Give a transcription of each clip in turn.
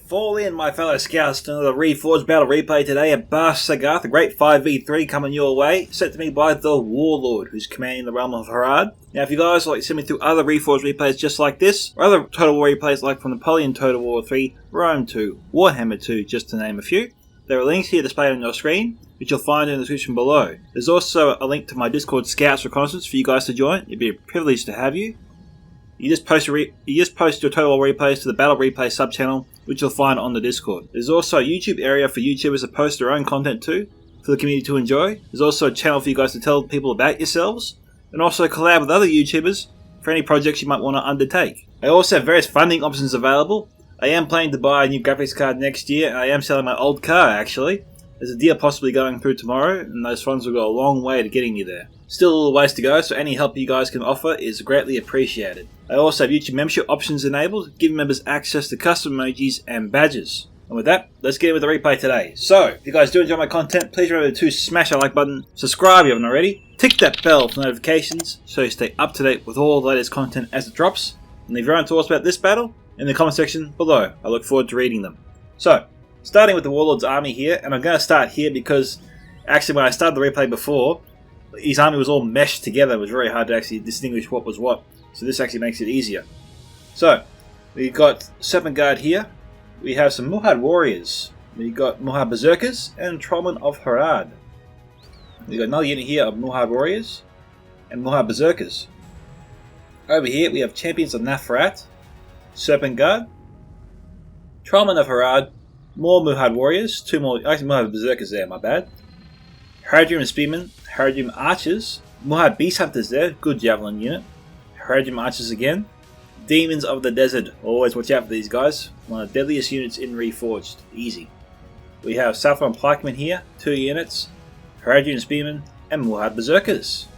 Fall in, my fellow scouts, to another Reforged battle replay today at Bar Sagarth, a great 5v3 coming your way, sent to me by the Warlord, who's commanding the realm of Harad. Now, if you guys would like to send me through other Reforged replays just like this, or other Total War replays like from Napoleon Total War 3, Rome 2, Warhammer 2, just to name a few, there are links here displayed on your screen, which you'll find in the description below. There's also a link to my Discord Scouts Reconnaissance for you guys to join. It'd be a privilege to have you. You just post your Total War replays to the Battle Replay sub-channel, which you'll find on the Discord. There's also a YouTube area for YouTubers to post their own content too, for the community to enjoy. There's also a channel for you guys to tell people about yourselves, and also collab with other YouTubers for any projects you might want to undertake. I also have various funding options available. I am planning to buy a new graphics card next year, and I am selling my old car actually. There's a deal possibly going through tomorrow, and those funds will go a long way to getting me there. Still a little ways to go, so any help you guys can offer is greatly appreciated. I also have YouTube membership options enabled, giving members access to custom emojis and badges. And with that, let's get in with the replay today. So, if you guys do enjoy my content, please remember to smash that like button, subscribe if you haven't already, tick that bell for notifications so you stay up to date with all the latest content as it drops, and leave your own thoughts about this battle in the comment section below. I look forward to reading them. So, starting with the Warlord's army here, and I'm going to start here because actually when I started the replay before, his army was all meshed together. It was very hard to actually distinguish what was what, so this actually makes it easier. So, we've got Serpent Guard here, we have some Muhad warriors, we've got Muhad berserkers and Trollmen of Harad. We've got another unit here of Muhad warriors and Muhad berserkers. Over here we have champions of Nafarat, Serpent Guard, Trollmen of Harad, more Muhad warriors, two more, actually Muhad berserkers there, my bad. Haradrim spearmen, Haradrim archers, Muhad beast hunters there, good javelin unit. Haradrim archers again. Demons of the desert, always watch out for these guys. One of the deadliest units in Reforged, easy. We have Southron pikemen here, 2 units, Haradrim spearmen, and Muhad berserkers.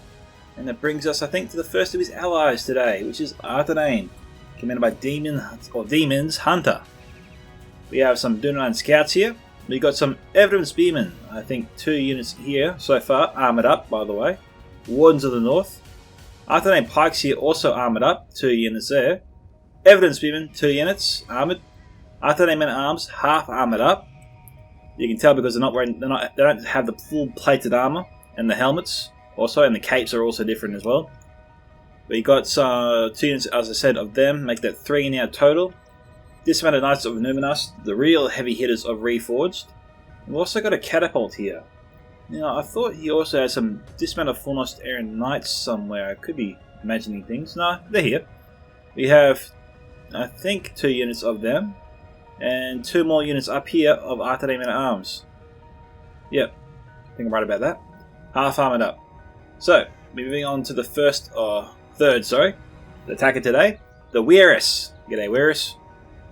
And that brings us, I think, to the first of his allies today, which is Artherdain, commanded by DemonsHuntert. We have some Dunedain scouts here. We've got some Erebor spearmen, I think 2 units here so far, armoured up by the way. Wardens of the North. Artherdain pikes here also armoured up, 2 units there. Erebor spearmen, 2 units, armoured. Artherdain men at arms, half armoured up. You can tell because they don't have the full plated armour, and the helmets also, and the capes are also different as well. We got 2 units, as I said, of them, make that 3 now total. Dismounted Knights of Numenor, the real heavy hitters of Reforged. We've also got a catapult here. Now, I thought he also had some dismounted Fornost Aaron Knights somewhere. I could be imagining things. No, they're here. We have, I think, 2 units of them. And 2 more units up here of Artherdain men at arms. Yep, I think I'm right about that. Half armoured up. So, moving on to the third attacker today. TheWerius. G'day, Werus.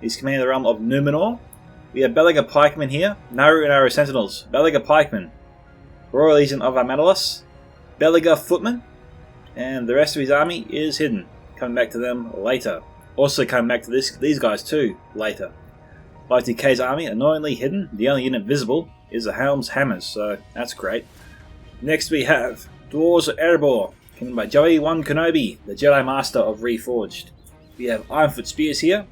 He's commanding the realm of Numenor. We have Belaga pikemen here, Naru and Naru sentinels, Belaga pikemen, Royal Legion of Amadelos, Belaga footmen, and the rest of his army is hidden. Coming back to them later. Also coming back to these guys too later. YTK's army, annoyingly hidden. The only unit visible is the Helm's Hammers, so that's great. Next we have Dwarves of Erebor, commanded by JoeyWanKenobi, the Jedi Master of Reforged. We have Ironfoot spears here.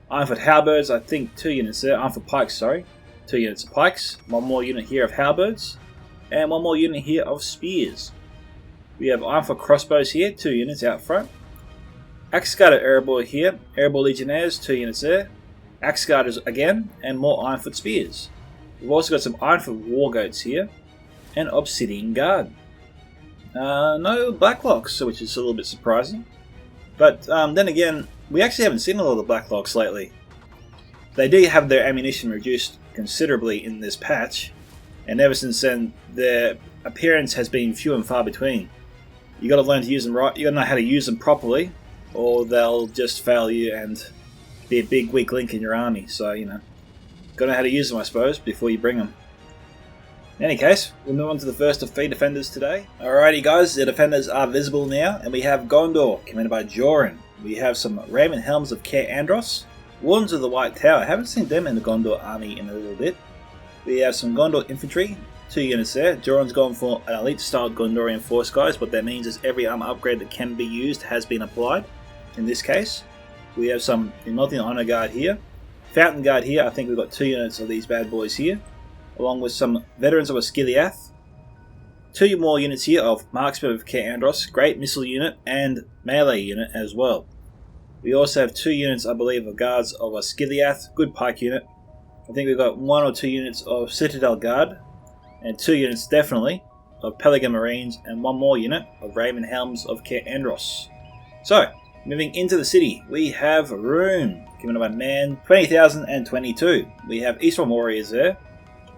Ironfoot halberds, I think 2 units there. Ironfoot pikes, sorry. 2 units of pikes. 1 more unit here of halberds. And 1 more unit here of spears. We have Ironfoot crossbows here, 2 units out front. Axe Guard of Erebor here. Erebor legionnaires, 2 units there. Axe Guarders again, and more Ironfoot spears. We've also got some Ironfoot wargoats here. And Obsidian Guard. No Blacklocks, which is a little bit surprising. But then again, we actually haven't seen a lot of the Blacklocks lately. They do have their ammunition reduced considerably in this patch, and ever since then their appearance has been few and far between. You got to learn to use them right. You got to know how to use them properly, or they'll just fail you and be a big weak link in your army. So got to know how to use them, I suppose, before you bring them. In any case, we'll move on to the first of 3 defenders today. Alrighty guys, the defenders are visible now, and we have Gondor, commanded by Joran. We have some Raven Helms of Caer Andros, Wardens of the White Tower. I haven't seen them in the Gondor army in a little bit. We have some Gondor infantry, 2 units there. Joran's gone for an elite style Gondorian force, guys. What that means is every armor upgrade that can be used has been applied. In this case, we have some Immolting Honor Guard here, Fountain Guard here. I think we've got 2 units of these bad boys here, along with some veterans of Osgiliath. 2 more units here of Marksmen of Caer Andros, great missile unit and melee unit as well. We also have 2 units, I believe, of guards of Osgiliath, good pike unit. I think we've got 1 or 2 units of Citadel Guard, and 2 units definitely of Pelican Marines, and 1 more unit of Raven Helms of Caer Andros. So, moving into the city, we have Rhun, coming by man 20,022. We have Eastern Warriors there,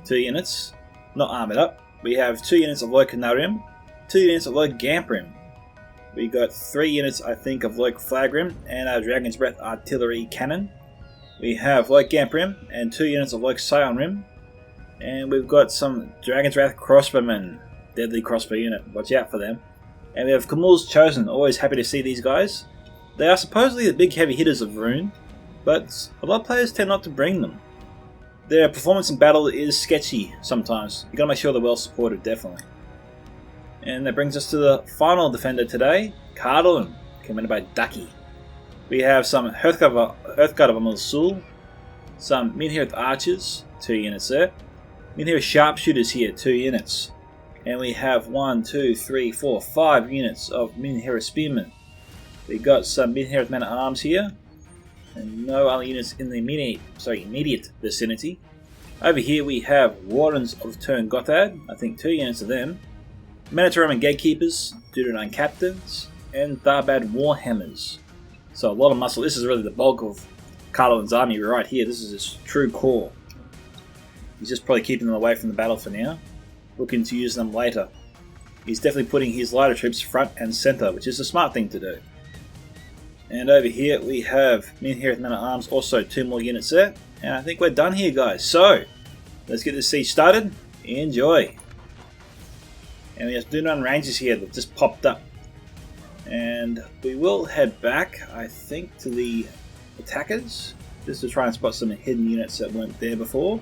2 units, not armoured up. We have 2 units of Loic Canarium, 2 units of Loic Gamprim. We got 3 units, I think, of Loic Flagrim and our Dragon's Breath artillery cannon. We have Loic Gamprim and 2 units of Loic Scionrim. And we've got some Dragon's Wrath crossbowmen, deadly crossbow unit, watch out for them. And we have Camul's Chosen, always happy to see these guys. They are supposedly the big heavy hitters of Rhun, but a lot of players tend not to bring them. Their performance in battle is sketchy sometimes. You gotta make sure they're well supported, definitely. And that brings us to the final defender today, Cardolan, commanded by Ducky. We have some Hearthguard of Amal-Sul, some Minhirth Archers, 2 units there. Minhirth Sharpshooters here, 2 units. And we have 1, 2, 3, 4, 5 units of Minhirth Spearmen. We got some Minhirth Men-at-Arms here, and no other units in the immediate vicinity. Over here we have Wardens of Turn Gothard, I think 2 units of them. Men-at-Roman Gatekeepers, Duderine Captains, and Tharbad Warhammers. So a lot of muscle. This is really the bulk of Cardolan's army right here. This is his true core. He's just probably keeping them away from the battle for now, looking to use them later. He's definitely putting his lighter troops front and center, which is a smart thing to do. And over here we have Minhirth Men-at-Arms, also 2 more units there. And I think we're done here, guys. So, let's get this siege started. Enjoy. And we have Dunedain Rangers here that just popped up. And we will head back, I think, to the attackers, just to try and spot some hidden units that weren't there before.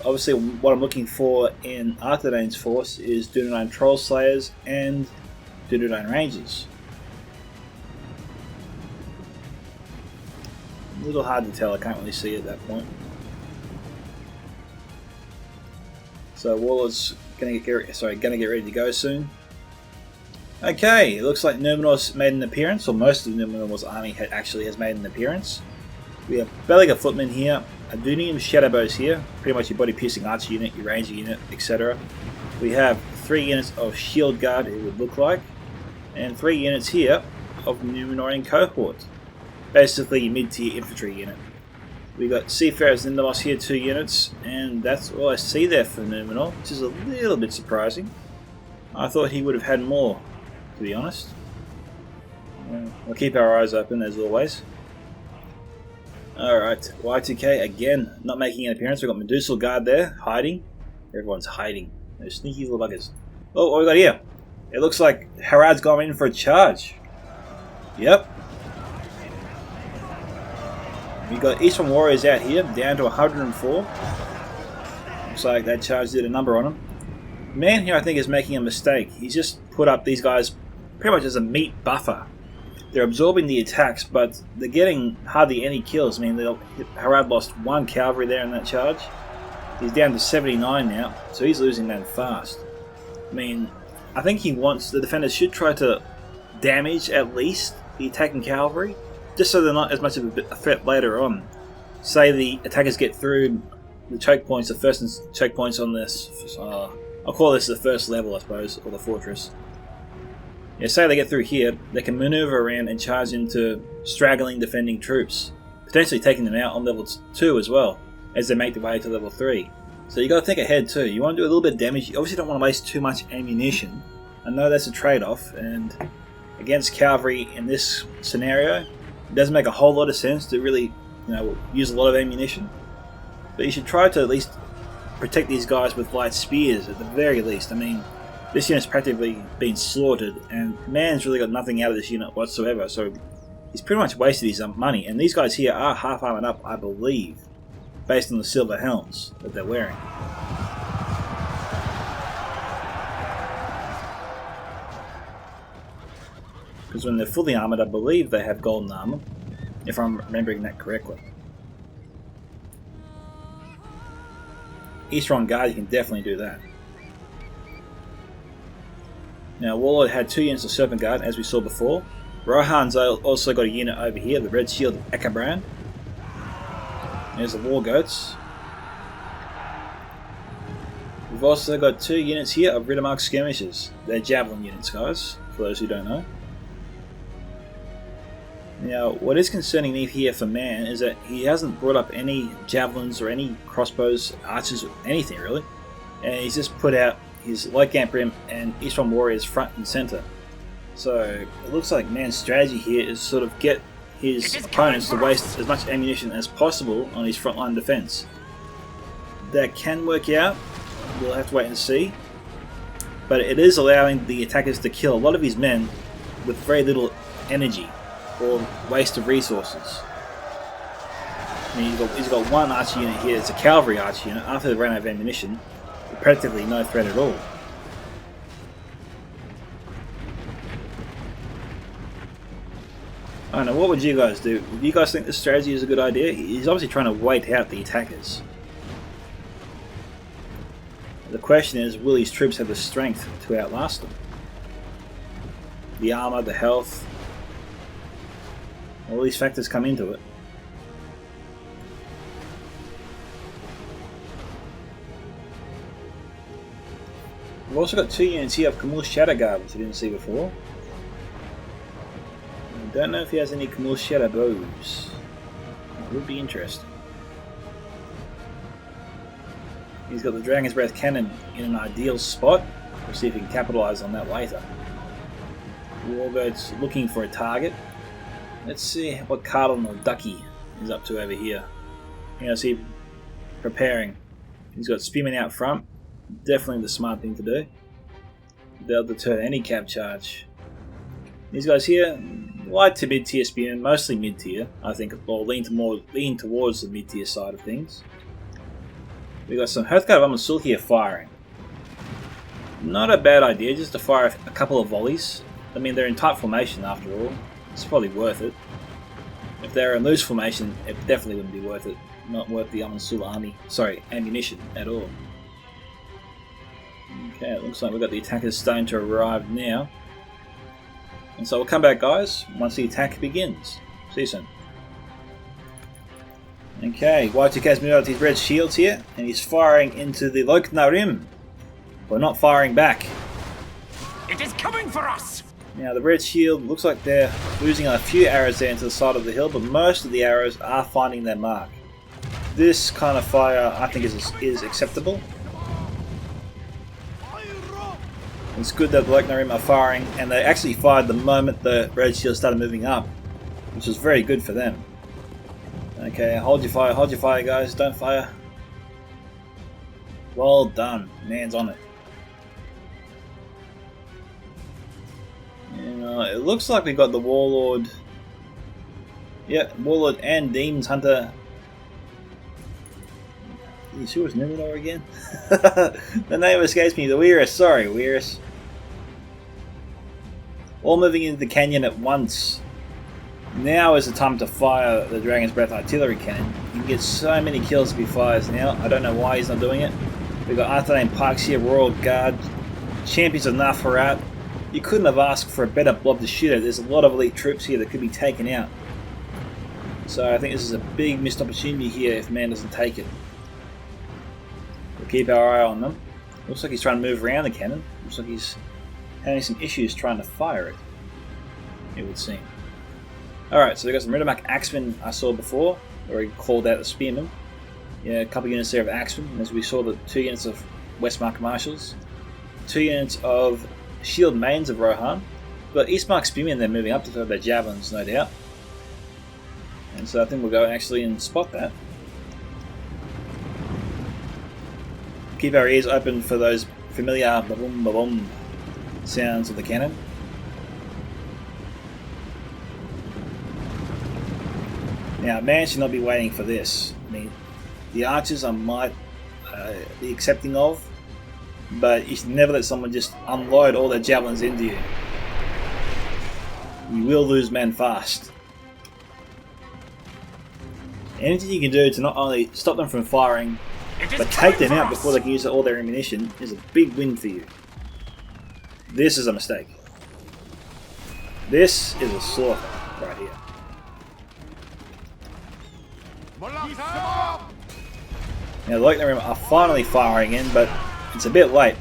Obviously, what I'm looking for in Artherdain's force is Dunedain Troll Slayers and Dunedain Rangers. A little hard to tell, I can't really see at that point. So Warlord's gonna get ready to go soon. Okay, it looks like Numenor's made an appearance, or most of Numenor's army has made an appearance. We have Belaga Footmen here, Adunium Shadowbows here, pretty much your body piercing archer unit, your ranger unit, etc. We have 3 units of Shield Guard, it would look like, and 3 units here of Numenorean Cohort. Basically your mid-tier infantry unit. We got Seafarers Lindemoss here, 2 units, and that's all I see there for Numenor, which is a little bit surprising. I thought he would have had more, to be honest. We'll keep our eyes open as always. Alright, Y2K again, not making an appearance. We've got Medusal Guard there, hiding. Everyone's hiding. Those sneaky little buggers. Oh, what we got here? It looks like Harad's gone in for a charge. Yep. We got Eastern Warriors out here, down to 104. Looks like that charge did a number on him. The man here I think is making a mistake. He's just put up these guys pretty much as a meat buffer. They're absorbing the attacks, but they're getting hardly any kills. I mean, Harad lost 1 cavalry there in that charge. He's down to 79 now, so he's losing that fast. I mean, I think he wants the defenders should try to damage at least the attacking cavalry, just so they're not as much of a threat later on. Say the attackers get through the choke points, the first choke points on this. I'll call this the first level, I suppose, or the fortress. Yeah, say they get through here, they can maneuver around and charge into straggling defending troops, potentially taking them out on level 2 as well, as they make their way to level 3. So you got to think ahead too. You want to do a little bit of damage. You obviously don't want to waste too much ammunition. I know that's a trade-off, and against cavalry in this scenario, it doesn't make a whole lot of sense to really, use a lot of ammunition. But you should try to at least protect these guys with light spears at the very least. I mean, this unit's practically been slaughtered, and man's really got nothing out of this unit whatsoever, so he's pretty much wasted his money. And these guys here are half armored up, I believe, based on the silver helms that they're wearing. Because when they're fully armored, I believe they have golden armor. if I'm remembering that correctly. Eastron Guard, you can definitely do that. Now, Warlord had 2 units of Serpent Guard, as we saw before. Rohan's also got a unit over here, the Red Shield of Ekabrand. There's the War Goats. We've also got 2 units here of Riddermark Skirmishers. They're Javelin units, guys, for those who don't know. Now, what is concerning me here for Man is that he hasn't brought up any Javelins or any crossbows, archers, or anything really. And he's just put out his Light Gamprim and Eastron Warriors front and centre. So, it looks like Man's strategy here is sort of get his opponents to waste as much ammunition as possible on his frontline defence. That can work out, we'll have to wait and see. But it is allowing the attackers to kill a lot of his men with very little energy or waste of resources. I mean, he's got 1 archer unit here, it's a cavalry archer unit. After they run out of ammunition, practically no threat at all. I don't know, what would you guys do? Do you guys think this strategy is a good idea? He's obviously trying to wait out the attackers. The question is, will his troops have the strength to outlast them? The armour, the health, all these factors come into it. We've also got 2 units here of Camul's Shadow Guard, which I didn't see before. I don't know if he has any Camul's Shadow Bows. It would be interesting. He's got the Dragon's Breath Cannon in an ideal spot. We'll see if he can capitalise on that later. Warlord's looking for a target. Let's see what Cardolan or Ducky is up to over here. You know, see, preparing. He's got Spearmen out front. Definitely the smart thing to do. They'll deter any cav charge. These guys here, light to mid-tier Spearmen, mostly mid-tier, I think, or lean towards the mid-tier side of things. We've got some Hearthguard of Amonsul here firing. Not a bad idea, just to fire a couple of volleys. I mean, they're in tight formation after all. It's probably worth it. If they're in loose formation, it definitely wouldn't be worth it. Not worth the Amonsul ammunition at all. Okay, it looks like we've got the attackers starting to arrive now. And so we'll come back, guys, once the attack begins. See you soon. Okay, Y2K's moved out to his red shields here, and he's firing into the Loknarim. But not firing back. It is coming for us! Now the red shield looks like they're losing a few arrows there into the side of the hill, but most of the arrows are finding their mark. This kind of fire, I think, is acceptable. It's good that the Loknarim are firing, and they actually fired the moment the red shield started moving up, which was very good for them. Okay, hold your fire guys, don't fire. Well done, Man's on it. And, it looks like we've got the Warlord. Yeah, Warlord and DemonsHuntert. Are you sure it's Numenor again? The name escapes me. TheWerius, sorry, TheWerius. All moving into the canyon at once. Now is the time to fire the Dragon's Breath artillery cannon. You can get so many kills if he fires now. I don't know why he's not doing it. We've got Artherdain Pikes here, Royal Guard, Champions of Harad. You couldn't have asked for a better blob to shoot at. There's a lot of elite troops here that could be taken out. So I think this is a big missed opportunity here if Man doesn't take it. We'll keep our eye on them. Looks like he's trying to move around the cannon. Looks like he's having some issues trying to fire it, it would seem. Alright, so we've got some Riddermark Axemen I saw before, where he called out the Spearmen. Yeah, a couple units there of Axemen, as we saw the 2 units of Westmark Marshals, 2 units of Shield Mains of Rohan. We've got Eastmark Spearmen there moving up to throw their javelins, no doubt. And so I think we'll go actually and spot that. Keep our ears open for those familiar ba-boom ba-boom sounds of the cannon. Now, Man should not be waiting for this. I mean, the archers I might be accepting of, but you should never let someone just unload all their javelins into you. You will lose men fast. Anything you can do to not only stop them from firing, but take them out before they can use all their ammunition is a big win for you. This is a mistake. This is a slaughter right here. Now the Leichnam are finally firing in, but it's a bit late.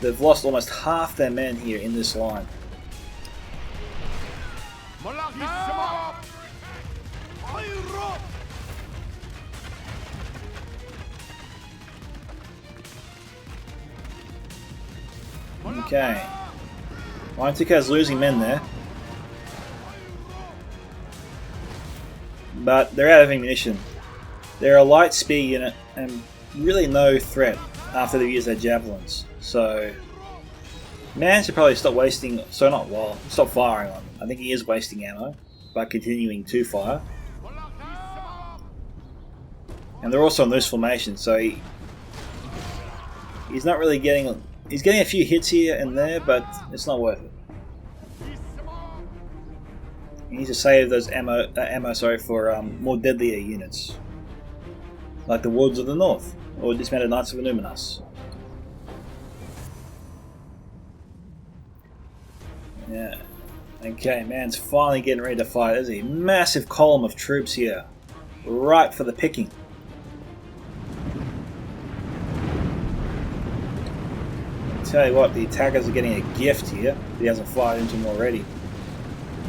They've lost almost half their men here in this line. Okay. Wayne2K's losing men there. But they're out of ammunition. They're a light spear unit and really no threat after they've used their javelins. So Man should probably stop wasting, stop firing on them. I think he is wasting ammo by continuing to fire. And they're also in loose formation, so he's not really getting... He's getting a few hits here and there, but it's not worth it. He needs to save those ammo for more deadlier units, like the Warlords of the North or Dismounted Knights of Numenor. Yeah. Okay, man's finally getting ready to fight. There's a massive column of troops here, right for the picking. Tell you what, the attackers are getting a gift here. He hasn't fired into them already.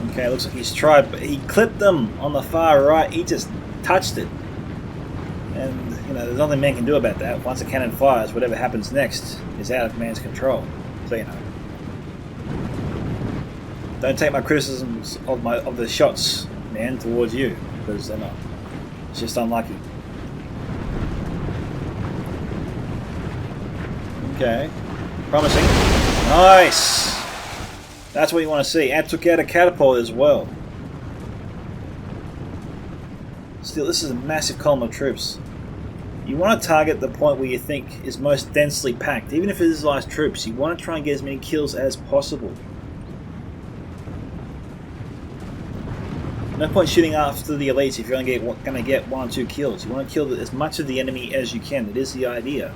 Okay, looks like he's tried, but he clipped them on the far right. He just touched it. And, you know, there's nothing man can do about that. Once a cannon fires, whatever happens next is out of man's control. So, you know. Don't take my criticisms of the shots, man, towards you, because they're not. It's just unlucky. Okay. Promising. Nice! That's what you want to see. And took out a catapult as well. Still, this is a massive column of troops. You want to target the point where you think is most densely packed. Even if it is light troops, you want to try and get as many kills as possible. No point shooting after the elites if you're only going to get 1 or 2 kills. You want to kill as much of the enemy as you can. That is the idea.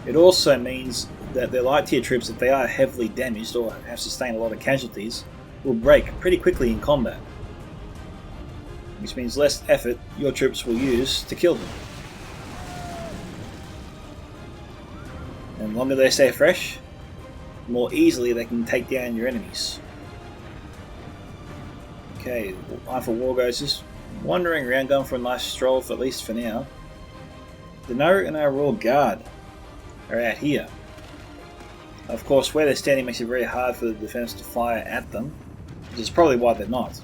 It also means that their light tier troops, if they are heavily damaged or have sustained a lot of casualties, will break pretty quickly in combat. Which means less effort your troops will use to kill them. And the longer they stay fresh, the more easily they can take down your enemies. Okay, Eye for War goes just wandering around, going for a nice stroll, at least for now. The Naru and our Royal Guard are out here. Of course, where they're standing makes it very hard for the defense to fire at them, which is probably why they're not.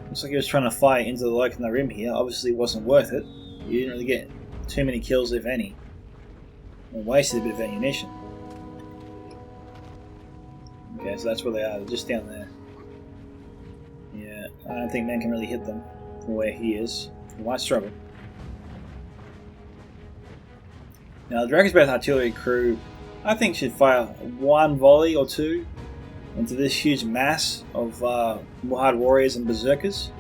Looks like he was trying to fire into the Leichnam rim here. Obviously it wasn't worth it. You didn't really get too many kills, if any. And wasted a bit of ammunition. Okay, so that's where they are. They're just down there. Yeah, I don't think man can really hit them from where he is. He might struggle. Now, the Drakensmith artillery crew, I think, should fire 1 volley or 2 into this huge mass of hard warriors and berserkers.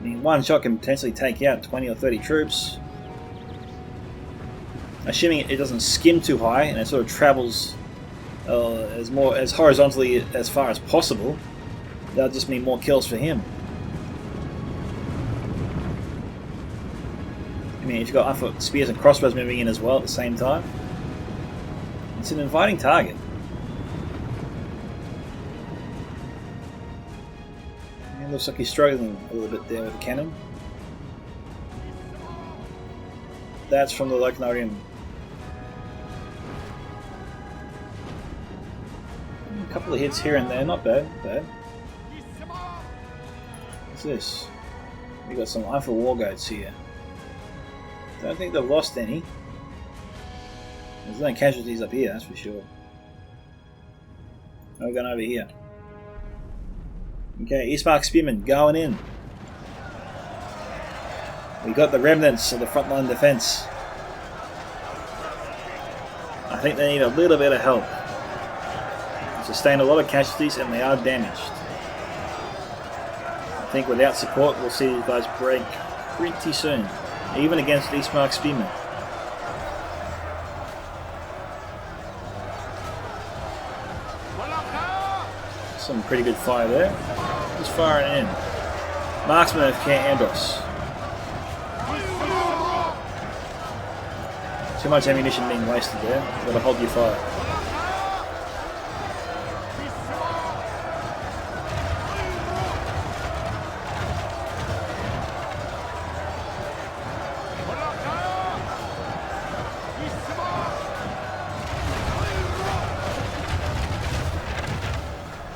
I mean, 1 shot can potentially take out 20 or 30 troops. Assuming it doesn't skim too high and it sort of travels as horizontally as far as possible, that'll just mean more kills for him. I mean, if you've got spears and crossbows moving in as well at the same time, it's an inviting target. It looks like he's struggling a little bit there with the cannon. That's from the Leichnam. A couple of hits here and there, not bad. What's this? We got some Eye for War goats here. Don't think they've lost any. There's no casualties up here, that's for sure. We're going over here. Okay, Eastmark Spearmen going in. We got the remnants of the frontline defense. I think they need a little bit of help. They sustained a lot of casualties and they are damaged. I think without support we'll see these guys break pretty soon, even against Eastmark Spearmen. Some pretty good fire there. Just firing in. Marksman of Camp Andros. Too much ammunition being wasted there. Gotta hold your fire.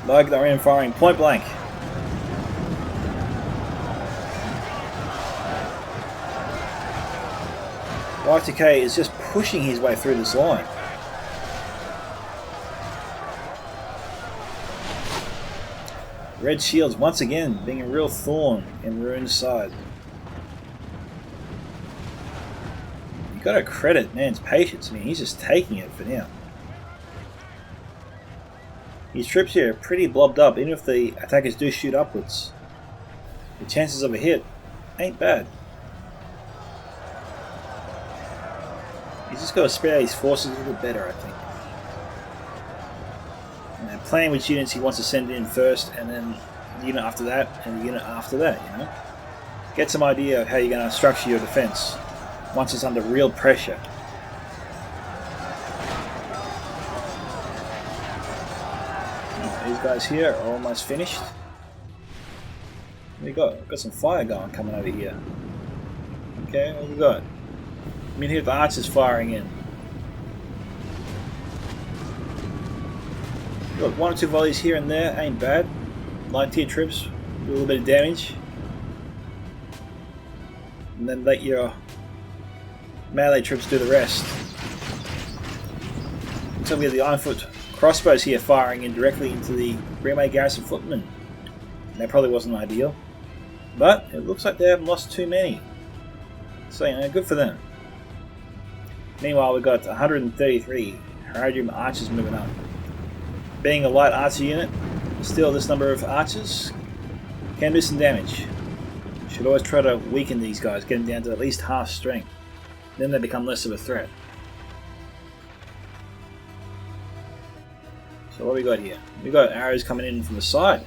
Like they're in firing point blank. Y2K is just pushing his way through this line. Red shields once again being a real thorn in Rhun's side. You gotta credit man's patience. I mean, he's just taking it for now. His troops here are pretty blobbed up, even if the attackers do shoot upwards. The chances of a hit ain't bad. He's just got to spare his forces a little better, I think. And playing with units he wants to send in first, and then the unit after that, and the unit after that, you know? Get some idea of how you're going to structure your defense once it's under real pressure. These guys here are almost finished. What we got? We've got some fire going coming over here. Okay, what we got? I mean, here the archers firing in. Got 1 or 2 volleys here and there, ain't bad. Light tier troops, do a little bit of damage. And then let your melee troops do the rest. So we have the Ironfoot crossbows here firing in directly into the Greenway Garrison footmen. That probably wasn't ideal. But it looks like they haven't lost too many. So, you know, good for them. Meanwhile, we've got 133 Harad archers moving up. Being a light archer unit, still this number of archers can do some damage. Should always try to weaken these guys, get them down to at least half strength. Then they become less of a threat. So what we got here? We got arrows coming in from the side.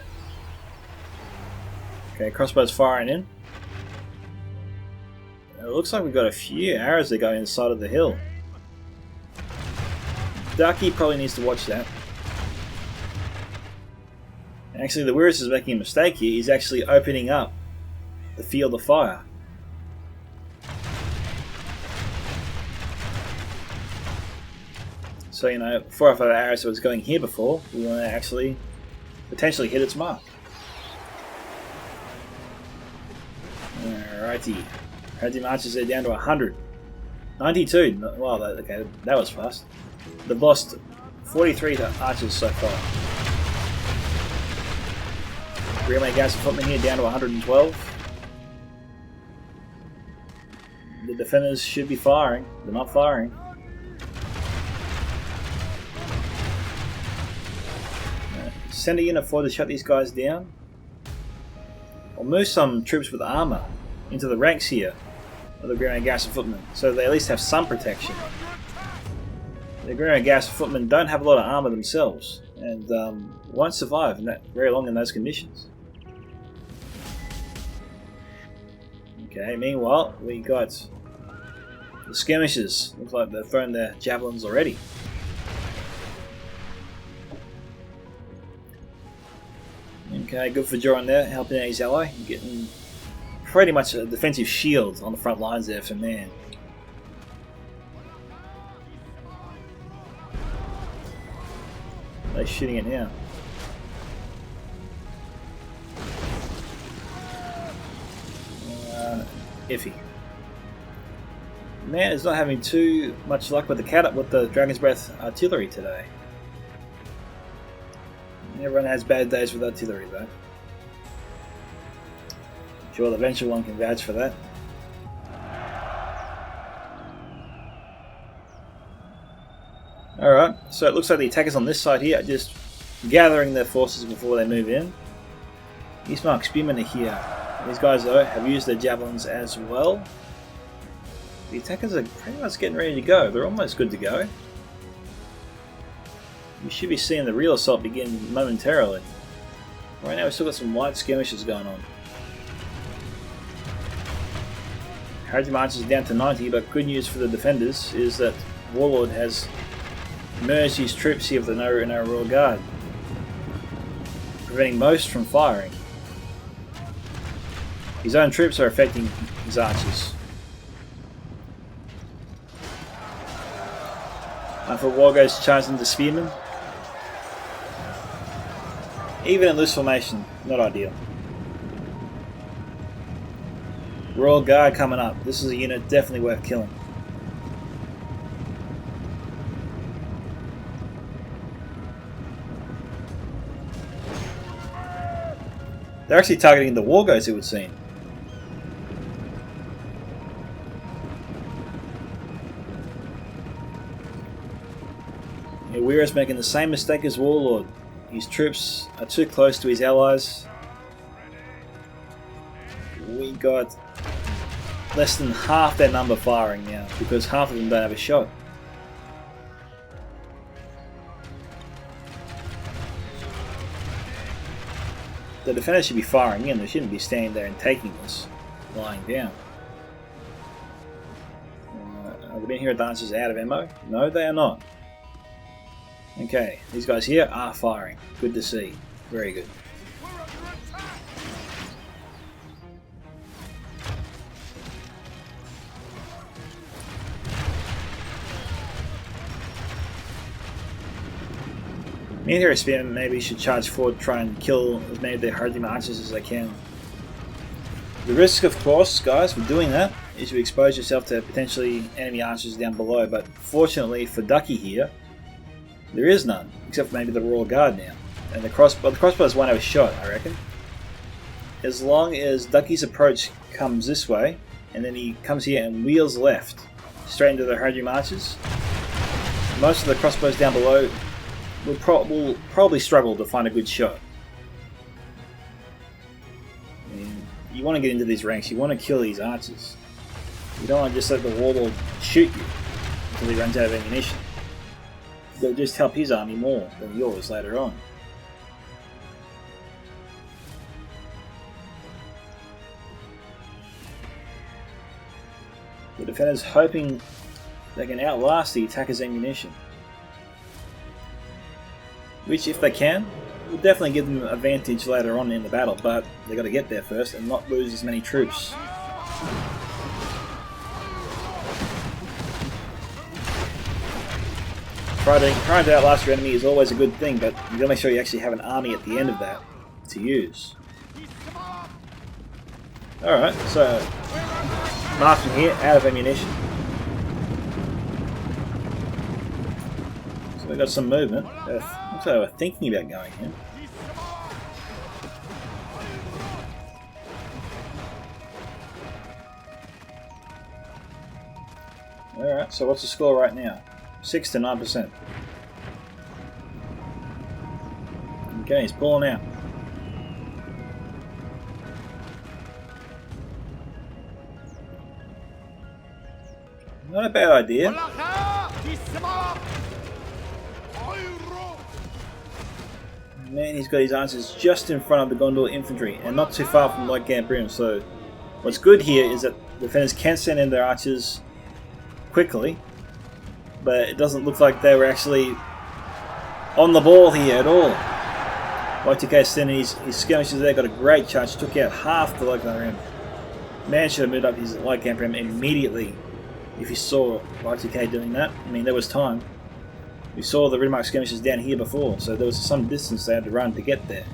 Okay, crossbows firing in. It looks like we've got a few arrows that go inside of the hill. Ducky probably needs to watch that. Actually, TheWerius is making a mistake here. He's actually opening up the field of fire. So, you know, 4 or 5 arrows that was going here before, we want to actually potentially hit its mark. Alrighty. Harad archers are down to 100. 92. Well, okay, that was fast. They've lost 43 to archers so far. Greenway Garrison footmen here down to 112. The defenders should be firing. They're not firing. Send a unit forward to shut these guys down. Or move some troops with armour into the ranks here of the Greenway Garrison footmen, so they at least have some protection. The Greenway Garrison footmen don't have a lot of armour themselves, and won't survive very long in those conditions. Okay, meanwhile, we got the skirmishers. Looks like they've thrown their javelins already. Okay, good for Joran there, helping out his ally, getting pretty much a defensive shield on the front lines there for man. They're shooting it now. Iffy. Man is not having too much luck with the Dragon's Breath artillery today. Everyone has bad days with artillery though. Sure, the Venture one can vouch for that. So it looks like the attackers on this side here are just gathering their forces before they move in. Eastmark Spearmen are here. These guys though have used their javelins as well. The attackers are pretty much getting ready to go. They're almost good to go. We should be seeing the real assault begin momentarily. Right now we've still got some light skirmishes going on. Harad March is down to 90, but good news for the defenders is that Warlord has merged his troops here with the Royal Guard, preventing most from firing. His own troops are affecting his archers. For War goes charging the Spearmen. Even in loose formation, not ideal. Royal Guard coming up. This is a unit definitely worth killing. They're actually targeting the War Goats, it would seem. JoeyWanKenobi making the same mistake as Warlord. His troops are too close to his allies. We got less than half their number firing now, because half of them don't have a shot. The defenders should be firing in, they shouldn't be standing there and taking this, lying down. Are the men here advances out of ammo? No, they are not. Okay, these guys here are firing. Good to see. Very good. Me and Hero Spearmen maybe should charge forward, try and kill as many of their Harad archers as they can. The risk, of course, guys, for doing that is you expose yourself to potentially enemy archers down below, but fortunately for Ducky here, there is none, except for maybe the Royal Guard now. And the crossbows won't have a shot, I reckon. As long as Ducky's approach comes this way, and then he comes here and wheels left, straight into the Harad archers, most of the crossbows down below will probably struggle to find a good shot. And you want to get into these ranks, you want to kill these archers. You don't want to just let the Warlord shoot you until he runs out of ammunition. They'll just help his army more than yours later on. The defenders hoping they can outlast the attacker's ammunition. Which, if they can, will definitely give them an advantage later on in the battle, but they've got to get there first and not lose as many troops. Trying to outlast your enemy is always a good thing, but you've got to make sure you actually have an army at the end of that to use. Alright, so Martin here, out of ammunition. So we've got some movement. Looks like we're thinking about going here. Alright, so what's the score right now? 6 to 9%. Okay, he's pulling out. Not a bad idea. Man, he's got his archers just in front of the Gondor infantry and not too far from Light Camp Rim, so what's good here is that the defenders can send in their archers quickly, but it doesn't look like they were actually on the ball here at all. Y2K sending his skirmishers there, got a great charge, took out half the Light Camp Rim. Man should have moved up his Light Camp Rim immediately if he saw Y2K doing that. I mean, there was time. We saw the Ridmark skirmishers down here before, so there was some distance they had to run to get there.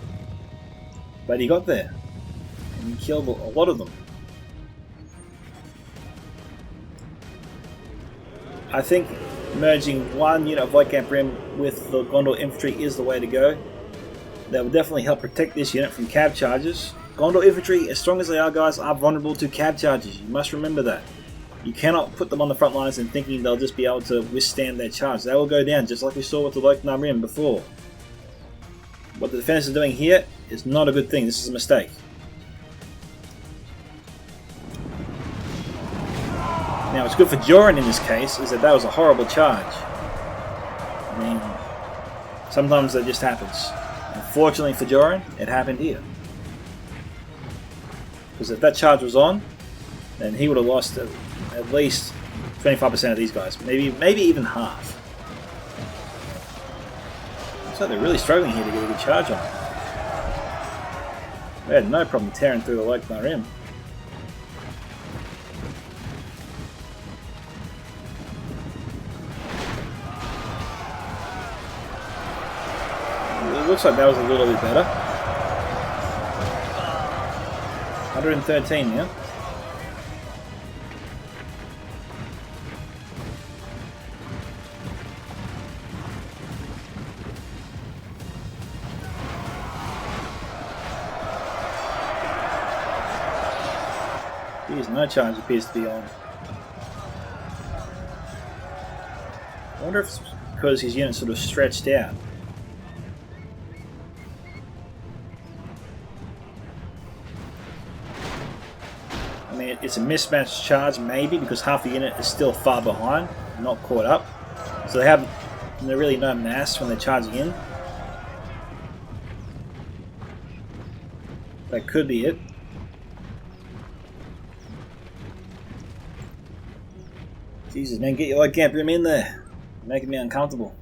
But he got there, and he killed a lot of them. I think merging one unit of Light Camp Rim with the Gondor infantry is the way to go. That will definitely help protect this unit from cab charges. Gondor infantry, as strong as they are, guys, are vulnerable to cab charges. You must remember that. You cannot put them on the front lines and thinking they'll just be able to withstand their charge. They will go down, just like we saw with the Lochnar Rim before. What the defenders are doing here is not a good thing. This is a mistake. Now, what's good for Joran in this case is that was a horrible charge. I mean, sometimes that just happens. Unfortunately for Joran, it happened here. Because if that charge was on, then he would have lost at least 25% of these guys. Maybe even half. So they're really struggling here to get a good charge on. They had no problem tearing through the Lochnar Rim. It looks like that was a little bit better. 113 now. Jeez, no charge appears to be on. I wonder if it's because his unit's sort of stretched out. I mean, it's a mismatched charge maybe because half the unit is still far behind, not caught up. So they're really no mass when they're charging in. That could be it. Jesus, man, get your light camp room in there. Making me uncomfortable.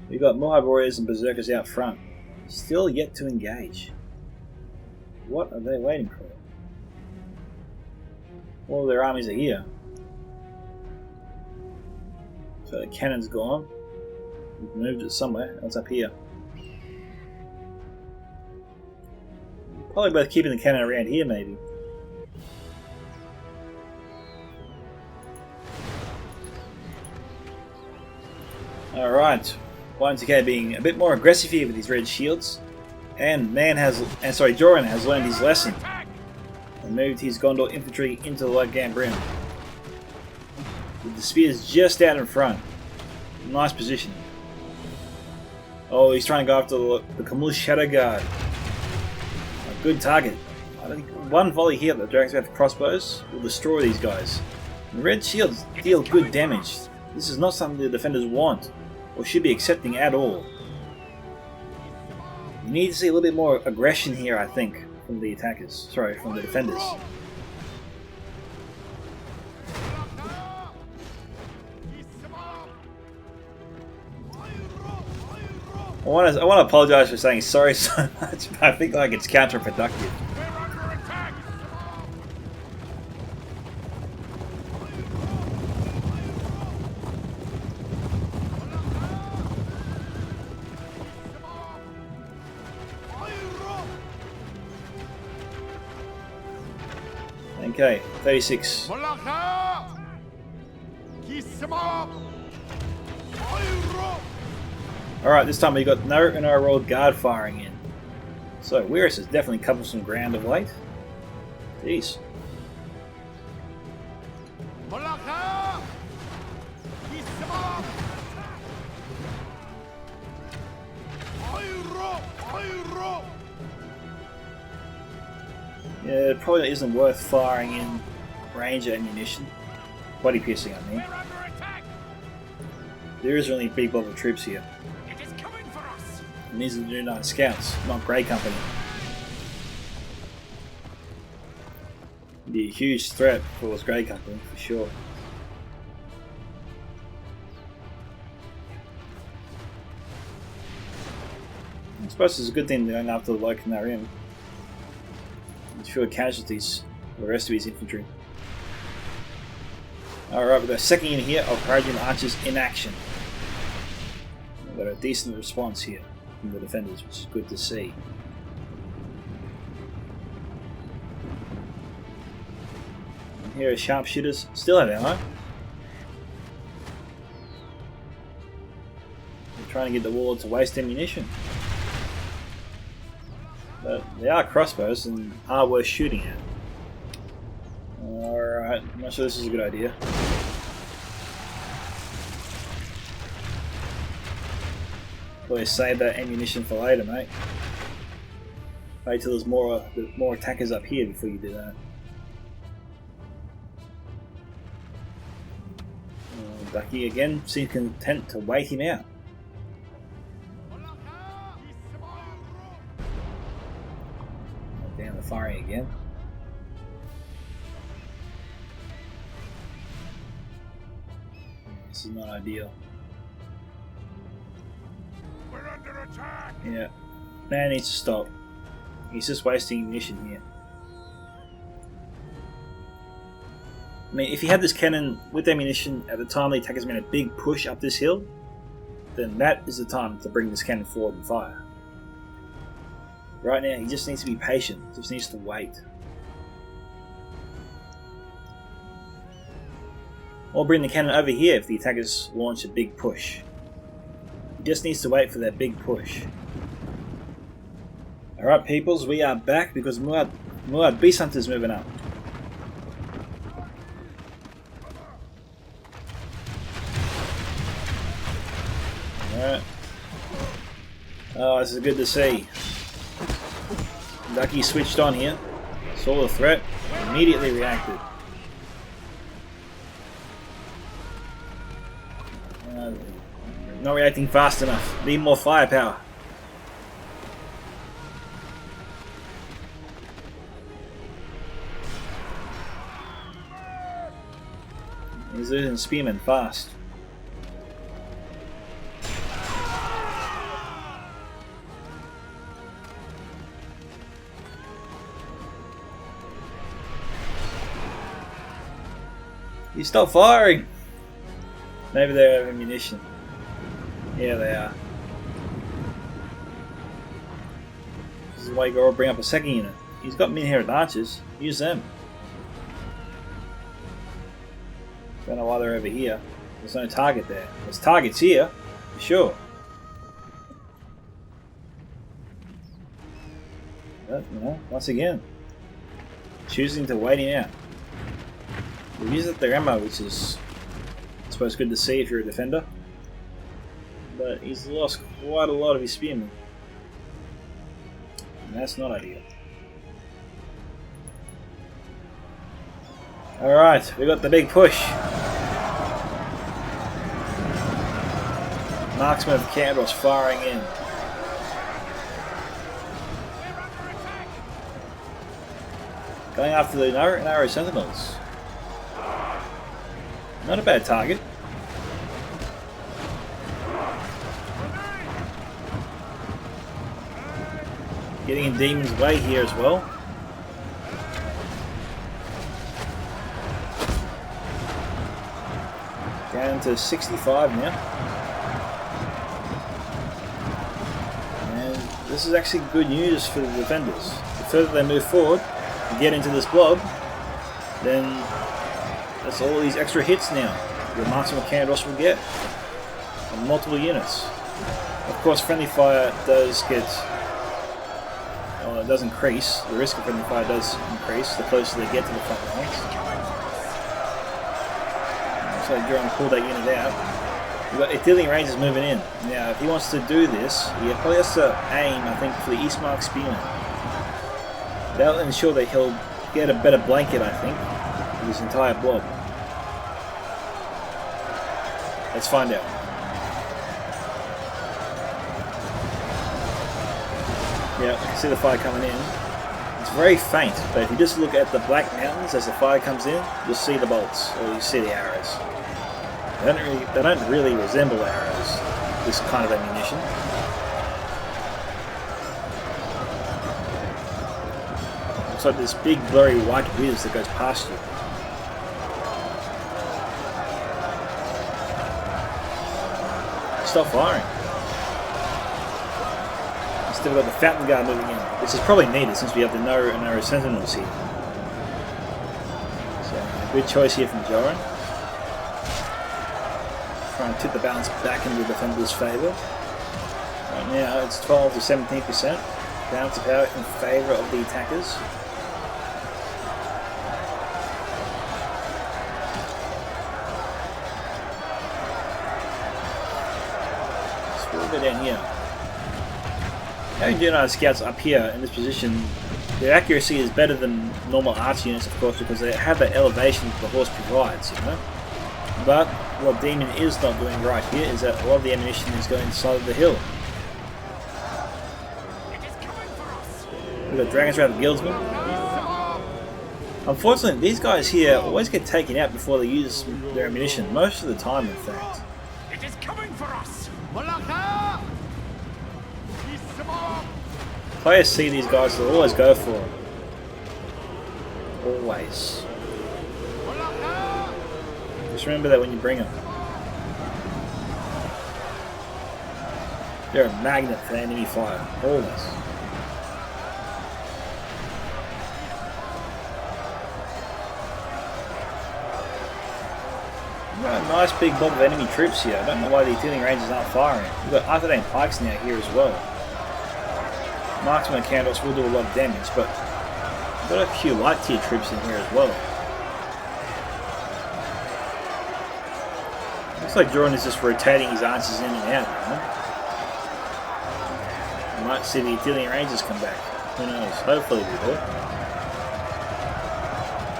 We've got Moab warriors and berserkers out front. Still yet to engage. What are they waiting for? All their armies are here. So the cannon's gone. We've moved it somewhere. It's up here. Probably worth keeping the cannon around here, maybe. Alright, JoeyWanKenobi being a bit more aggressive here with his red shields. And Joran has learned his lesson and moved his Gondor infantry into the Lochnar Rim. With the spears just out in front. Nice position. Oh, he's trying to go after the Camul Shadow Guard. A good target. I think one volley here that the Dragonsmith crossbows will destroy these guys. The red shields deal good damage. This is not something the defenders want or should be accepting at all. You need to see a little bit more aggression here, I think, from the attackers. Sorry, from the defenders. I want to apologise for saying sorry so much, but I think like it's counterproductive. Okay, 36. Alright, this time we got Numenor Royal Guard firing in. So, TheWerius has definitely covered some ground of late. Jeez. Yeah, it probably isn't worth firing in range ammunition. Body piercing, I mean. There is only big blob of troops here. And these are the New Knight Scouts, not Grey Company. It'd be a huge threat if it was Grey Company, for sure. I suppose it's a good thing they're going after the Lochnar Rim. Fewer casualties for the rest of his infantry. Alright, we've got a second unit here of Harad archers in action. We've got a decent response here from the defenders, which is good to see. And here are sharpshooters, still have ammo. They're trying to get the Warlord to waste ammunition. But they are crossbows and are worth shooting at. Alright, I'm not sure this is a good idea. Probably save that ammunition for later, mate. Wait till there's more attackers up here before you do that. Ducky again seems content to wait him out. Down the firing again. This is not ideal. We're under attack. Yeah, man needs to stop. He's just wasting ammunition here. I mean, if he had this cannon with ammunition at the time the attackers made a big push up this hill, then that is the time to bring this cannon forward and fire. Right now, he just needs to be patient. He just needs to wait. Or bring the cannon over here if the attackers launch a big push. He just needs to wait for that big push. Alright peoples, we are back because Muad Beast Hunter's moving up. Alright. Oh, this is good to see. Ducky switched on here, saw the threat, immediately reacted. Not reacting fast enough. Need more firepower. He's losing spearmen fast. You stop firing! Maybe they have ammunition. Yeah, they are. This is why you gotta bring up a second unit. He's got min-haired archers. Use them. Don't know why they're over here. There's no target there. There's targets here, for sure. But, you know, once again, choosing to wait him out. They use up their ammo, which is, I suppose, good to see if you're a defender. But he's lost quite a lot of his spearmen. And that's not ideal. Alright, we got the big push. Marksman of Candros firing in. Going after the narrow sentinels. Not a bad target. Getting in Demon's way here as well. Down to 65 now. And this is actually good news for the defenders. The further they move forward and get into this blob, then that's all these extra hits now the Marksman of Candros will get on multiple units. Of course, friendly fire does get... it does increase. The risk of friendly fire does increase the closer they get to the front lines. So Joran pulled that unit out. We've got Artherdain Rangers moving in. Now, if he wants to do this, he probably has to aim, I think, for the Eastmark Spearmen. That'll ensure that he'll get a better blanket, I think, of his entire blob. Let's find out. Yeah, I can see the fire coming in. It's very faint, but if you just look at the black mountains as the fire comes in, you'll see the bolts, or you see the arrows. They don't really resemble arrows, this kind of ammunition. It's like this big blurry white whiz that goes past you. Stop firing. Still got the fountain guard moving in, which is probably needed since we have the narrow sentinels here. So a good choice here from Joran. Trying to tip the balance back into the defender's favour. Right now it's 12 to 17%. Balance of power in favour of the attackers. We'll go down here. Having Untitled scouts up here in this position, their accuracy is better than normal archer units, of course, because they have that elevation that the horse provides, you know. But what Demon is not doing right here is that a lot of the ammunition is going inside of the hill. We've got Dragon's Wrath Guildsmen. Unfortunately, these guys here always get taken out before they use their ammunition, most of the time in fact. It is coming for us! Players see these guys, they'll always go for them. Always. Just remember that when you bring them. They're a magnet for enemy fire. Always. We've got a nice big blob of enemy troops here. I don't know why the artillery rangers aren't firing. We've got Artherdain pikes now here as well. Marksmen and candles will do a lot of damage, but we've got a few light tier troops in here as well. Looks like Joran is just rotating his archers in and out. You might see the artillery rangers come back. Who knows? Hopefully we will.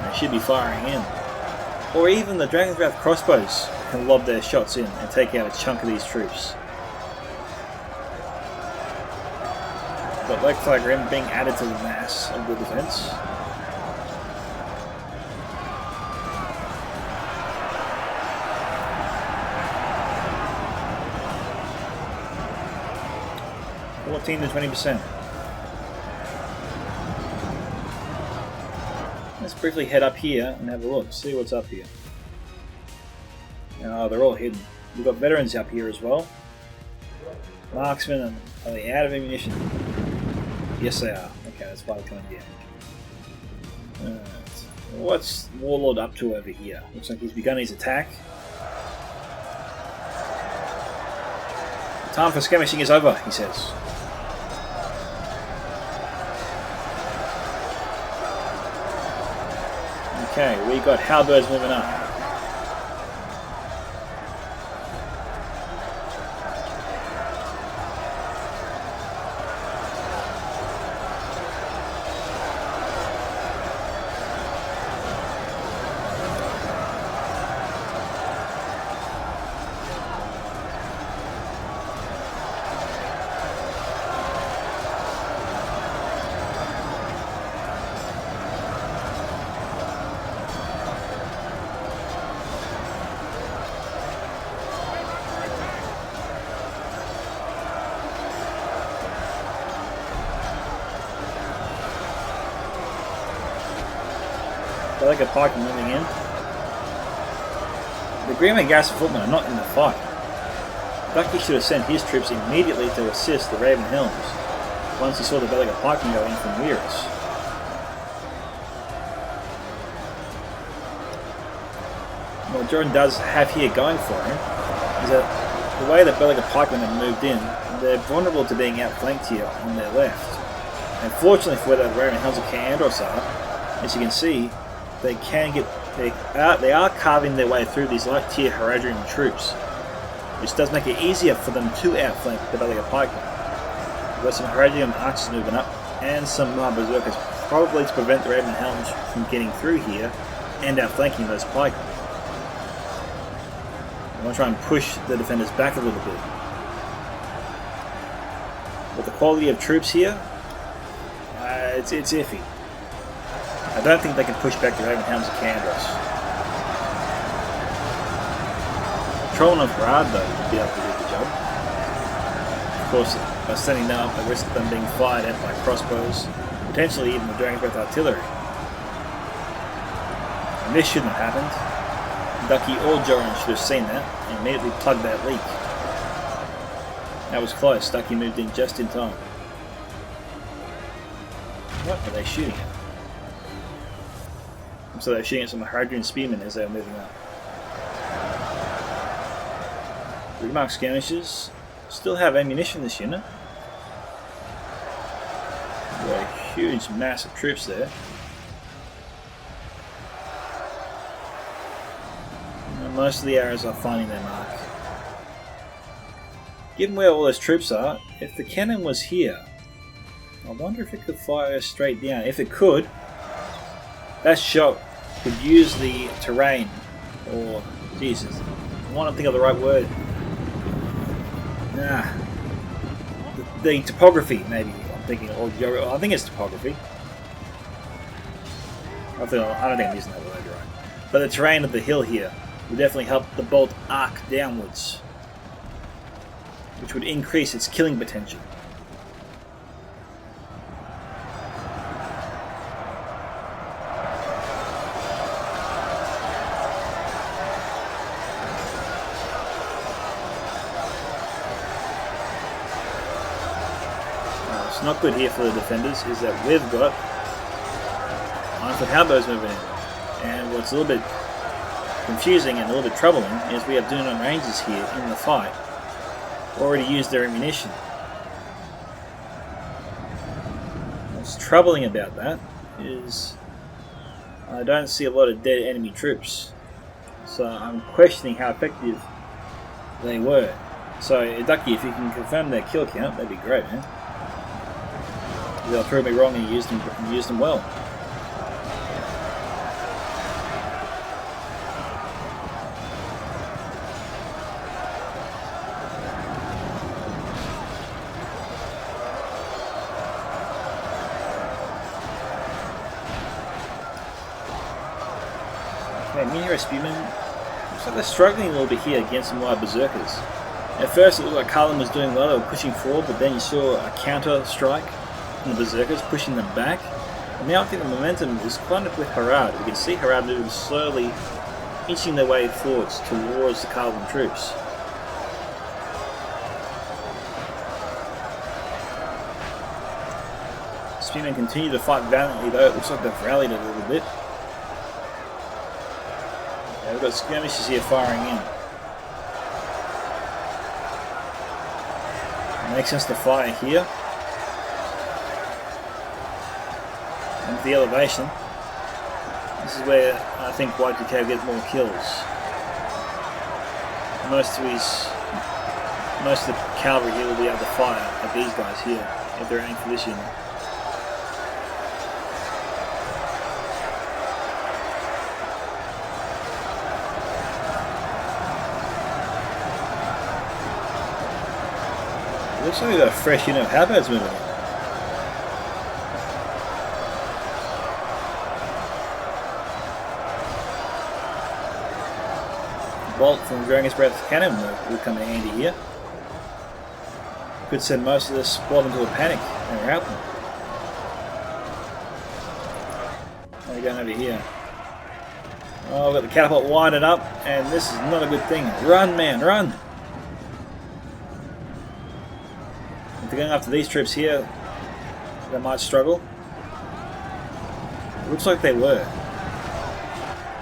They should be firing in. Or even the Dragon's Wrath crossbows can lob their shots in and take out a chunk of these troops. But Lake Fire Grim being added to the mass of the defense. To 20%. Let's briefly head up here and have a look, see what's up here. Oh, they're all hidden. We've got veterans up here as well. Marksmen, and are they out of ammunition? Yes, they are. Okay, that's why they're coming down. What's Warlord up to over here? Looks like he's begun his attack. Time for skirmishing is over, he says. Okay, we got halberds moving up. Like a pike moving in. The Grim and Garrison footmen are not in the fight. Ducky should have sent his troops immediately to assist the Raven Helms once he saw the Belliger pikemen go in from TheWerius. What Joran does have here going for him is that the way that Belliger pikemen have moved in, they're vulnerable to being outflanked here on their left. And fortunately for where the Raven Helms of Andros are, as you can see, they are carving their way through these light tier Haradrim troops, which does make it easier for them to outflank the Belliger pikemen. We've got some Haradrim archers moving up, and some berserkers, probably to prevent the Raven Helms from getting through here and outflanking those pikemen. I want to try and push the defenders back a little bit. But the quality of troops here, it's iffy. I don't think they can push back the Raven Helms of Andros. Trolling of Harad, though, would be able to do the job. Of course, by sending them up, the risk of them being fired at by crossbows, potentially even the Dragon's Breath artillery. And this shouldn't have happened. Ducky or Joran should have seen that and immediately plugged that leak. That was close. Ducky moved in just in time. What are they shooting at? So they're shooting at some Haradrim spearmen as they're moving up. Remark skirmishers still have ammunition this unit. Got a huge mass of troops there. And most of the arrows are finding their mark. given where all those troops are, if the cannon was here, I wonder if it could fire straight down. If it could, that shot could use the terrain, or Jesus, I want to think of the right word. The topography, maybe. I'm thinking, or I think it's topography. I don't think I'm using that word right. But the terrain of the hill here would definitely help the bolt arc downwards, which would increase its killing potential. What's not good here for the defenders is that we've got Harad moving in. And what's a little bit confusing and a little bit troubling is we have Dunedain Rangers here in the fight already used their ammunition. What's troubling about that is I don't see a lot of dead enemy troops, so I'm questioning how effective they were. So Ducky, if you can confirm their kill count, that'd be great, man. They'll prove me wrong and used them well. Mini Spearmen, looks like they're struggling a little bit here against some live berserkers. At first it looked like Cardolan was doing well, they were pushing forward, but then you saw a counter strike from the berserkers pushing them back. And now I think the momentum is quite up with Harad. You can see Harad moving slowly, inching their way forwards towards the Cardolan troops. Spearmen continue to fight valiantly though, it looks like they've rallied a little bit. We've got skirmishes here firing in. It makes sense to fire here. And the elevation. This is where I think Y2K will get more kills. Most of the cavalry here will be able to fire at these guys here if they're aiming for this unit. Looks like we've got a fresh unit of Harads moving in. Bolt from Dragon's Breath Cannon will come in handy here. Could send most of this squad into a panic and rout them. How are we going over here? Oh, we've got the catapult winding up, and this is not a good thing. Run, man, run! If they're going after these troops here, they might struggle. Looks like they were.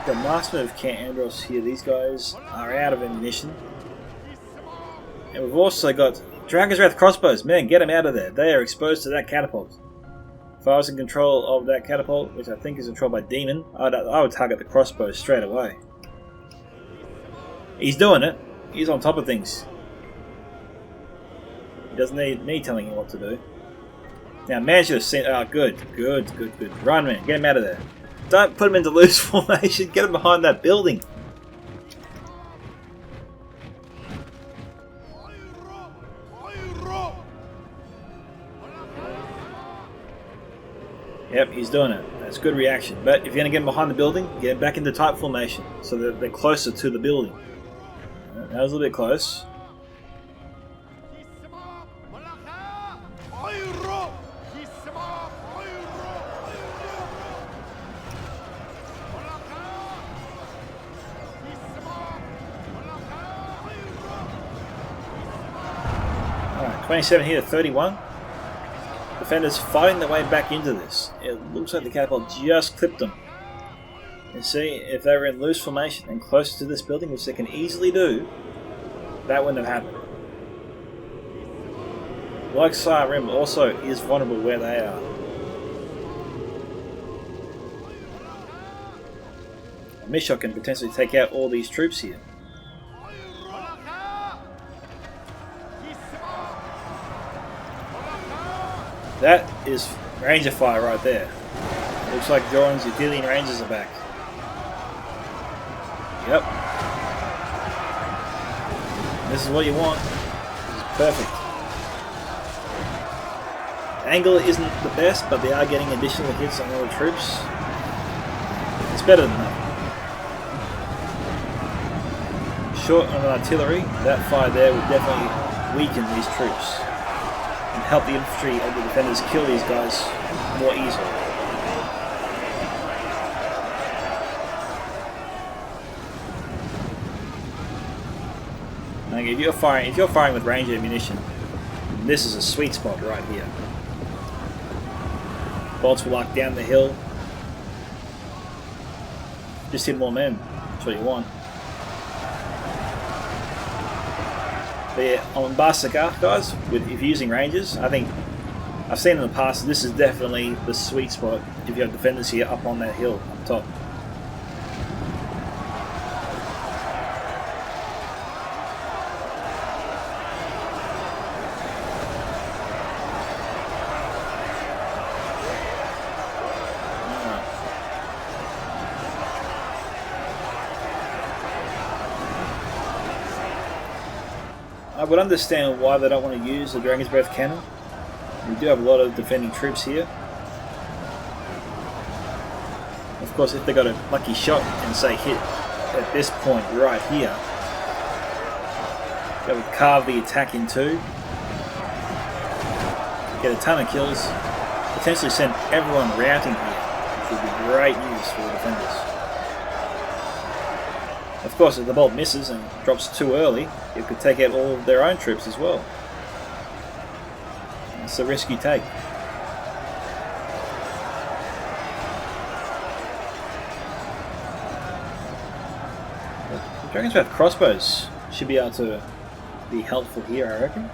The Master of Camp Andros here, these guys are out of ammunition. And we've also got Dragon's Wrath crossbows. Man, get them out of there. They are exposed to that catapult. If I was in control of that catapult, which I think is controlled by Demon, I would target the crossbows straight away. He's doing it. He's on top of things. Doesn't need me telling him what to do. Now, man should have seen. Oh, good. Run, man. Get him out of there. Don't put him into loose formation. Get him behind that building. Yep, he's doing it. That's good reaction. But if you're going to get him behind the building, get him back into tight formation so that they're closer to the building. That was a little bit close. Alright, 27 here to 31. Defenders fighting their way back into this. It looks like the catapult just clipped them. You see, if they were in loose formation and closer to this building, which they can easily do, that wouldn't have happened. Like Sire Rim also is vulnerable where they are. Mishok can potentially take out all these troops here. That is ranger fire right there. Looks like Joran's Artherdain rangers are back. Yep. This is what you want. This is perfect. Angle isn't the best, but they are getting additional hits on all the troops. It's better than that. Short on artillery, that fire there would definitely weaken these troops and help the infantry of the defenders kill these guys more easily. Like if you're firing with range ammunition, this is a sweet spot right here. Bolts will lock down the hill. Just hit more men. That's what you want. But yeah, on Barsagar, guys, if you're using rangers, I think I've seen in the past this is definitely the sweet spot if you have defenders here up on that hill up top. I would understand why they don't want to use the Dragon's Breath cannon. We do have a lot of defending troops here. Of course, if they got a lucky shot and say hit at this point right here, that would carve the attack in two, get a ton of kills, potentially send everyone routing here, which would be great news for the defenders. Of course, if the bolt misses and drops too early, it could take out all of their own troops as well. It's the risk you take. The Dragon's Breath crossbows should be able to be helpful here, I reckon.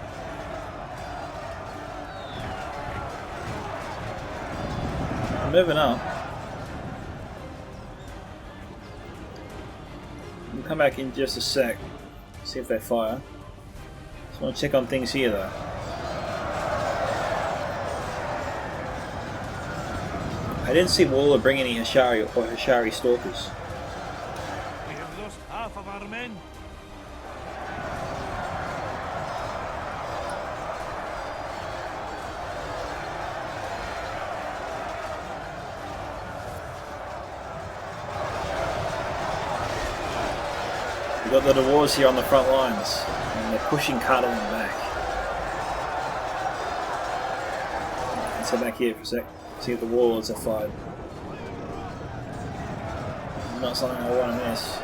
Moving up. We'll come back in just a sec, see if they fire. Just want to check on things here though. I didn't see Warlord bring any Hashari or Hashari stalkers. We have lost half of our men. We've got the DeWars here on the front lines, and they're pushing Cardolan back. Let's head back here for a sec, see if the Warlords are fired. Not something I want to miss.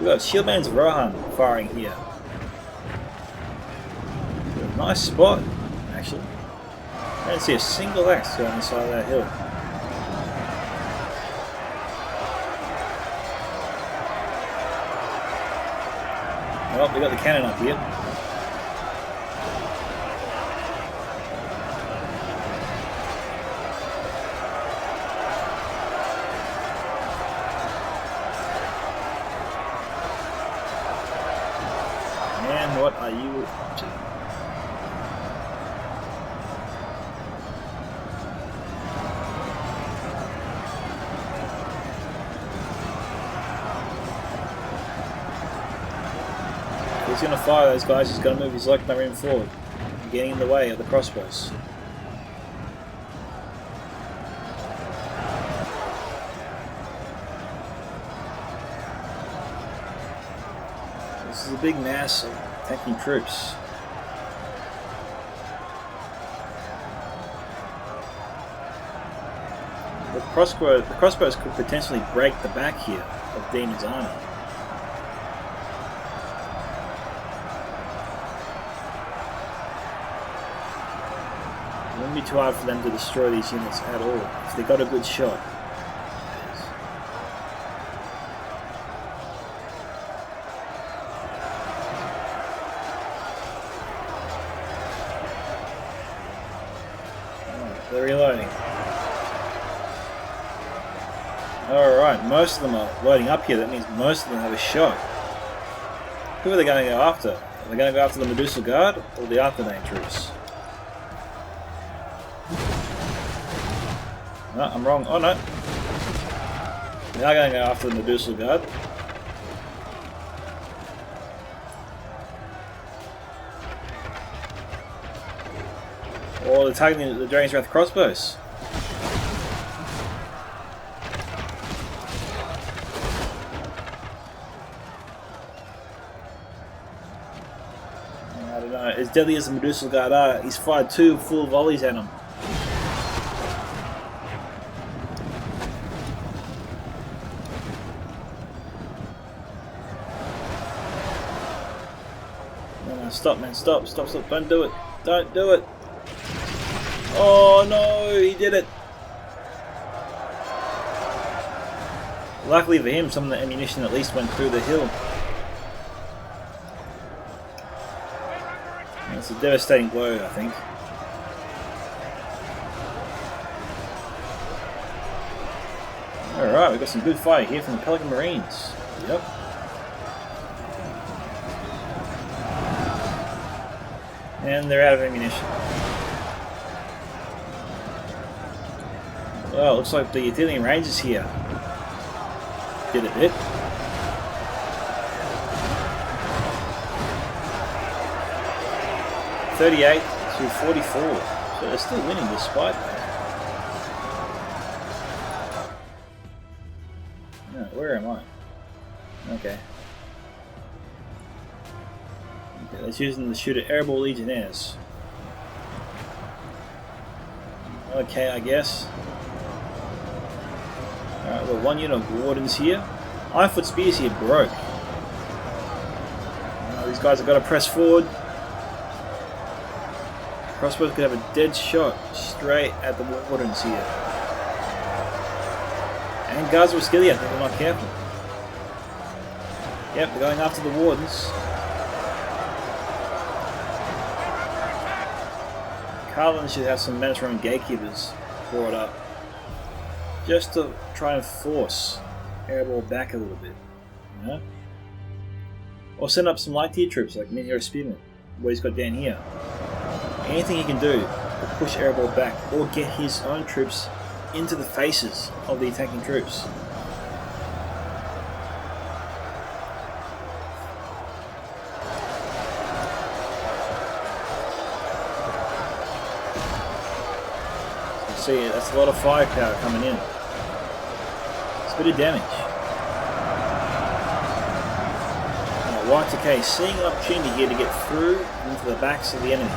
We've got Shieldman's Rohan firing here. Nice spot, actually. I don't see a single axe on the side of that hill. Well, we got the cannon up here. Man, what are you up to? He's going to fire those guys, he's going to move his Lochmarine forward, getting in the way of the crossbows. This is a big mass of attacking troops. The crossbows could potentially break the back here of Demon's army. It wouldn't be too hard for them to destroy these units at all, if they got a good shot. Oh, they're reloading. Alright, most of them are loading up here, that means most of them have a shot. Who are they going to go after? Are they going to go after the Medusa Guard or the Artherdain troops? No, I'm wrong. Oh no. We are going to go after the Medusa Guard. Or they're targeting the Dragon's Wrath crossbows. I don't know. As deadly as the Medusa Guard are, he's fired 2 full volleys at him. No, stop, man. Stop. Don't do it. Don't do it. Oh no, he did it. Luckily for him, some of the ammunition at least went through the hill. It's a devastating blow, I think. Alright, we've got some good fire here from the Pelican Marines. Yep. And they're out of ammunition. Well, looks like the Artherdain Rangers here did a bit. $38 to 44. So they're still winning despite that. No, where am I? Okay. That's using the shooter Erebor Legionnaires. Okay, I guess. Alright, well, 1 unit of Wardens here. Ironfoot Spears here broke. These guys have got to press forward. Crossbows could have a dead shot straight at the Wardens here. And guards were skilly if they're not careful. Yep, they're going after the Wardens. Cardolan should have some Mediterranean gatekeepers brought up. Just to try and force Erebor back a little bit, you know? Or send up some light tier troops like Mini Spearman, what he's got down here. Anything he can do to push Erebor back, or get his own troops into the faces of the attacking troops. See, that's a lot of firepower coming in. It's a bit of damage. Y2K seeing an opportunity here to get through into the backs of the enemy.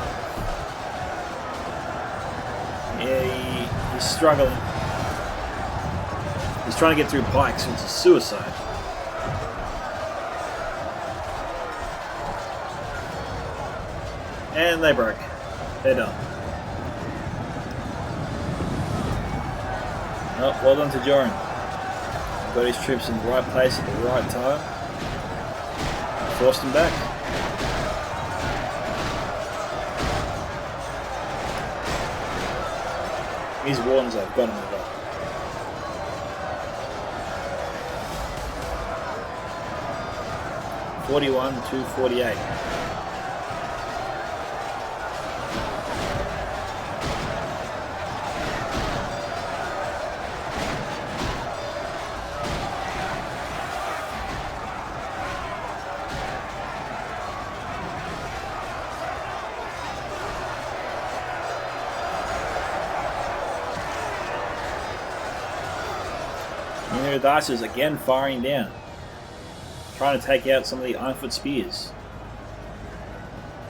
Yeah, he's struggling. He's trying to get through pikes, which is suicide. And they broke. They're done. Oh, well done to Joran. Got his troops in the right place at the right time. Forced him back. These Wardens have got him the back. $41 to 48. Darcers again firing down, trying to take out some of the Ironfoot Spears.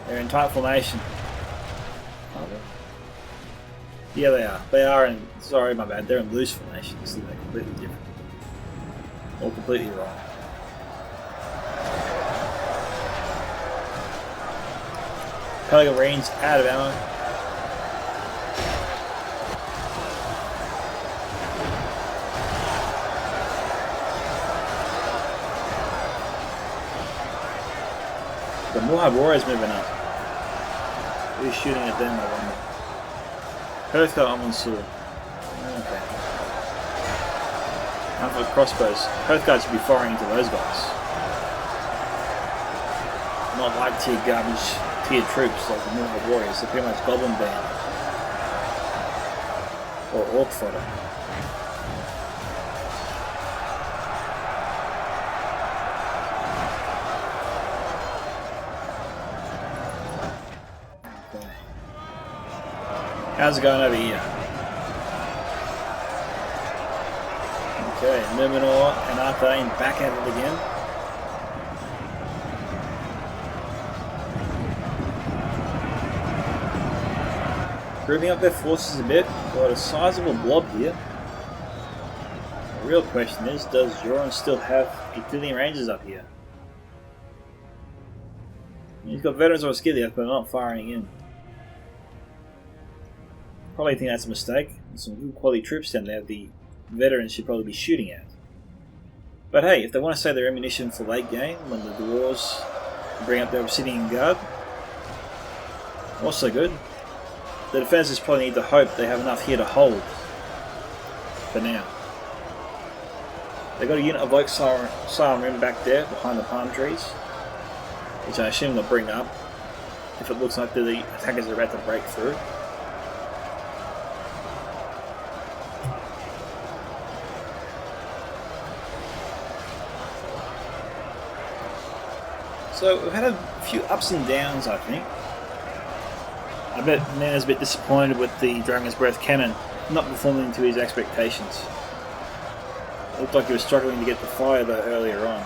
They're in tight formation. Yeah, they are. They are in. Sorry, my bad. They're in loose formation. So they're completely different, or completely wrong. Pelican Marines out of ammo. The Moab Warriors moving up. Who's shooting at them, I wonder. Hearthguard Almond Sword. Okay. Ironfoot crossbows. Hearthguard should be firing into those guys. Not like tier garbage tier troops like the Moab Warriors. They're pretty much Goblin Band. Or orc fodder. Okay. How's it going over here? Okay, Numenor and Artherdain back at it again. Grouping up their forces a bit. Got a sizable blob here. The real question is, does Joran still have utility rangers up here? He's got veterans or skilliath, but they're not firing in. Probably think that's a mistake. There's some good quality troops down there the veterans should probably be shooting at. But hey, if they want to save their ammunition for late game, when the dwarves bring up their Obsidian Guard, also good. The defenders probably need to hope they have enough here to hold for now. They got a unit of Oak Siren back there behind the palm trees, which I assume they'll bring up if it looks like the attackers are about to break through. So we've had a few ups and downs, I think. I bet Nana's a bit disappointed with the Dragon's Breath cannon not performing to his expectations. It looked like he was struggling to get the fire though earlier on.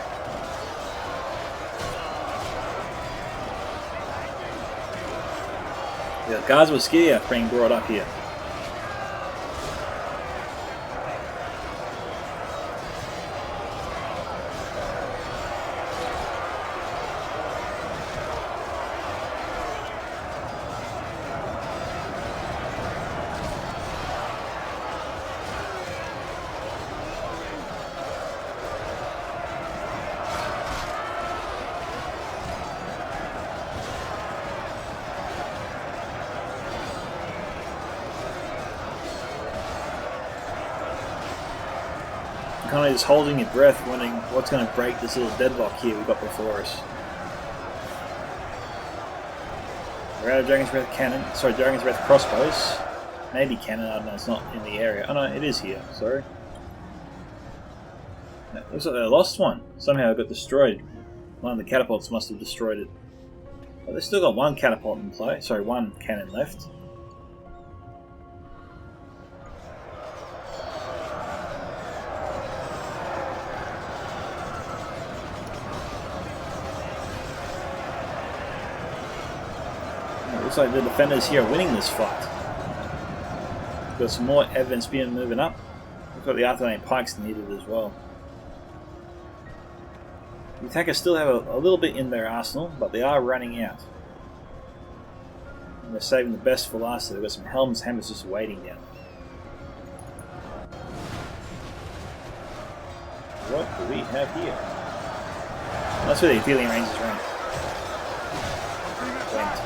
Yeah, guards with Skier being brought up here. Kind of just holding your breath, wondering what's going to break this little deadlock here we've got before us. We're out of Dragon's Breath cannon, sorry, Dragon's Breath crossbows. Maybe cannon, I don't know, it's not in the area. Oh no, it is here, sorry. It looks like they lost one. Somehow it got destroyed. One of the catapults must have destroyed it. But they've still got one catapult in play, sorry, one cannon left. Looks like the defenders here are winning this fight. Got some more evidence being moving up. Looks like the Artherdain pikes needed as well. The attackers still have a little bit in their arsenal, but they are running out. And they're saving the best for last. They've got some helms, hammers just waiting down. What do we have here? That's where the Athelian Rangers run. Went.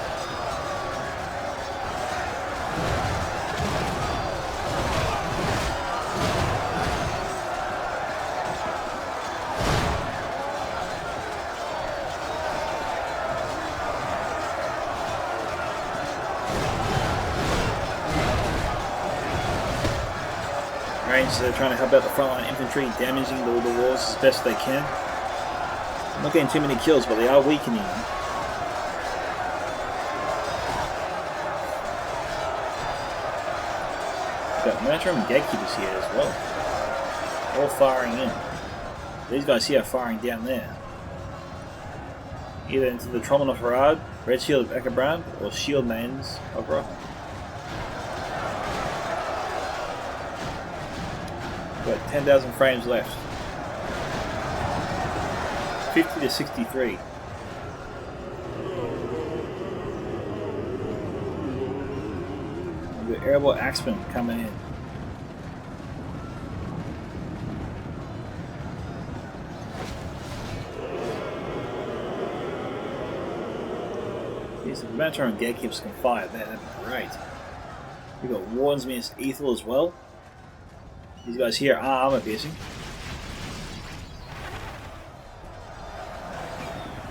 Rangers are trying to help out the frontline infantry, damaging the walls as best they can. Not getting too many kills, but they are weakening them. Got Minotaur and Gatekeepers here as well. All firing in. These guys here are firing down there. Either into the Trollman of Harad, Red Shield of Ekebrand, or Shield Maidens of Rohan. Got 10,000 frames left. 50 to 63. The Erebor Axemen coming in. These Minotaur and Gatekeepers can fire there, that'd be great. We've got Wardens against Ethel as well. These guys here are armor piercing.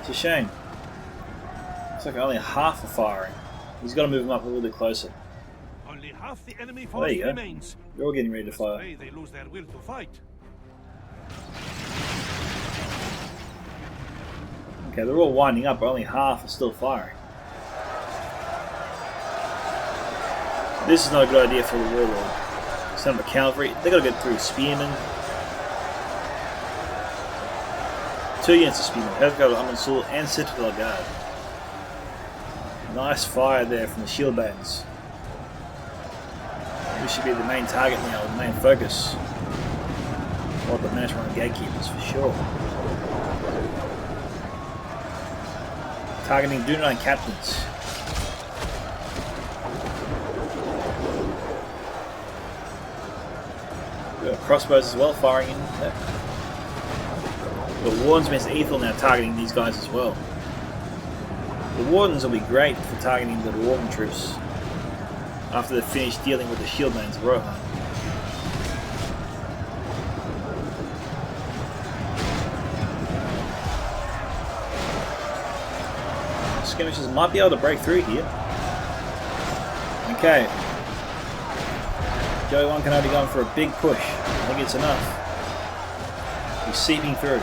It's a shame. Looks like only half are firing. He's got to move them up a little bit closer. Only half the enemy There force you go. remains. You're all getting ready to Let's fire. pray they lose their will to fight. Okay, they're all winding up, but only half are still firing. This is not a good idea for the Warlord. Send the cavalry. They gotta get through spearmen. 2 units of spearmen. Heathguard, Amansul, and Citadel Guard. Nice fire there from the shield bands. This should be the main target now, the main focus. Or the Manishran gatekeepers for sure. Targeting Dunedain captains. We've got crossbows as well firing in there. The Wardens against Ethel now targeting these guys as well. The Wardens will be great for targeting the Dwarven troops after they've finished dealing with the shieldmans of Rohan. Skirmishers might be able to break through here. Okay. JoeyWanKenobi going for a big push. I think it's enough. He's seeping through.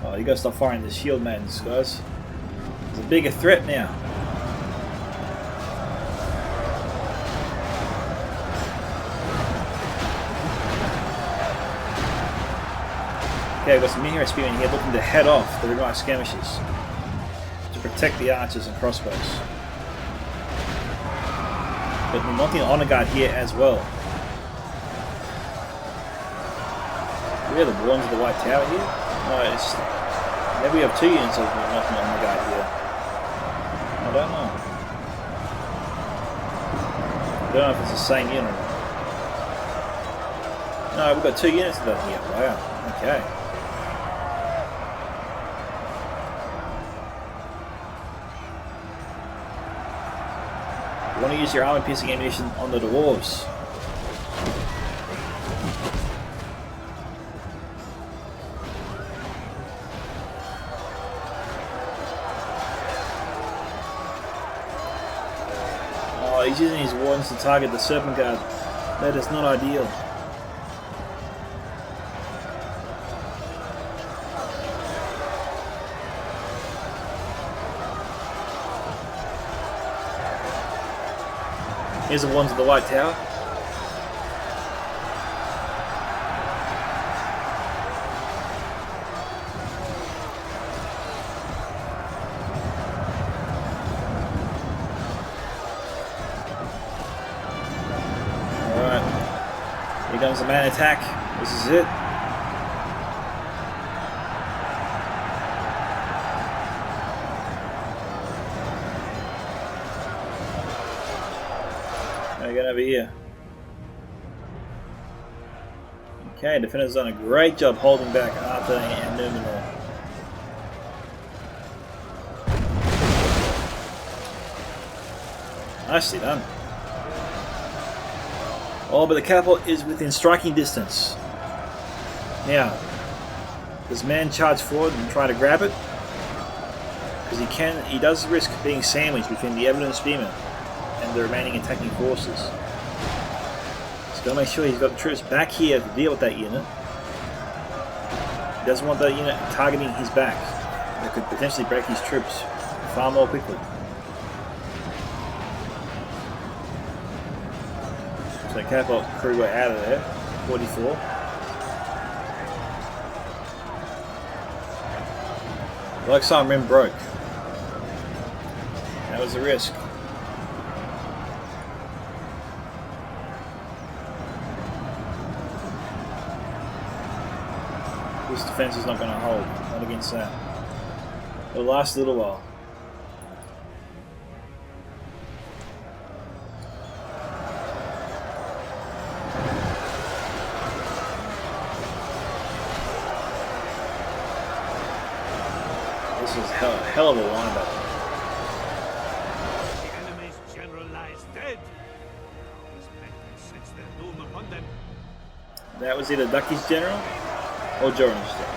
Oh, you gotta stop firing the shield mans, guys. There's a bigger threat now. Okay, we've got some Numenor spearmen here looking to head off the remote skirmishes to protect the archers and crossbows. But we're knocking honor guard here as well. We have the Wardens of the White Tower here? No, it's maybe we have 2 units of knocking honor guard here. I don't know. I don't know if it's the same unit. No, we've got 2 units of that here. Wow. Okay. You want to use your armor-piercing ammunition on the dwarves. Oh, he's using his wardens to target the Serpent Guard. That is not ideal. Here's the ones of the White Tower. Alright. Here comes the man attack. This is it. Get over here. Okay, defenders done a great job holding back Artherdain and Numenor. Nicely done. Oh, but the capital is within striking distance. Now, does man charge forward and try to grab it? Because he does risk being sandwiched between the Eberron spearmen and the remaining attacking forces. He's got to make sure he's got the troops back here to deal with that unit. He doesn't want that unit targeting his back. That could potentially break his troops far more quickly. So catapult crew were out of there. 44. Like some rim broke. That was a risk. This defense is not going to hold. Not against that. It'll last a little while. This is hell of a line battle. The enemy's general lies dead. Now his men can sense their doom upon them. That was either Ducky's general or Joran's general.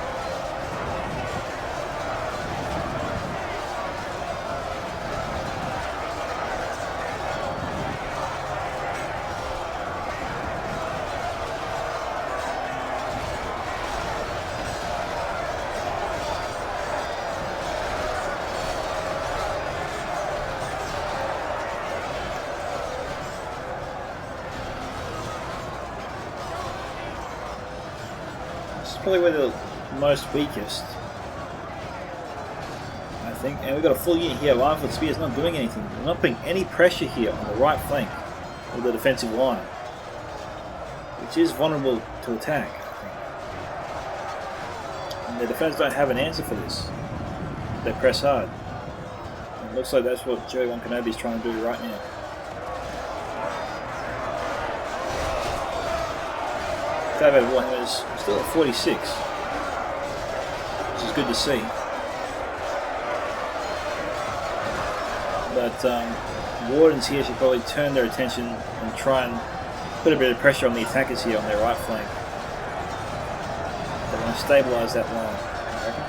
Probably where the most weakest, I think. And we've got a full unit here. Linefoot Spear's not doing anything. We're not putting any pressure here on the right flank of the defensive line, which is vulnerable to attack, I think. And the defenders don't have an answer for this. They press hard. And it looks like that's what JoeyWanKenobi is trying to do right now. Warhammer's still at 46, which is good to see. But Wardens here should probably turn their attention and try and put a bit of pressure on the attackers here on their right flank. They want to stabilise that line, I reckon.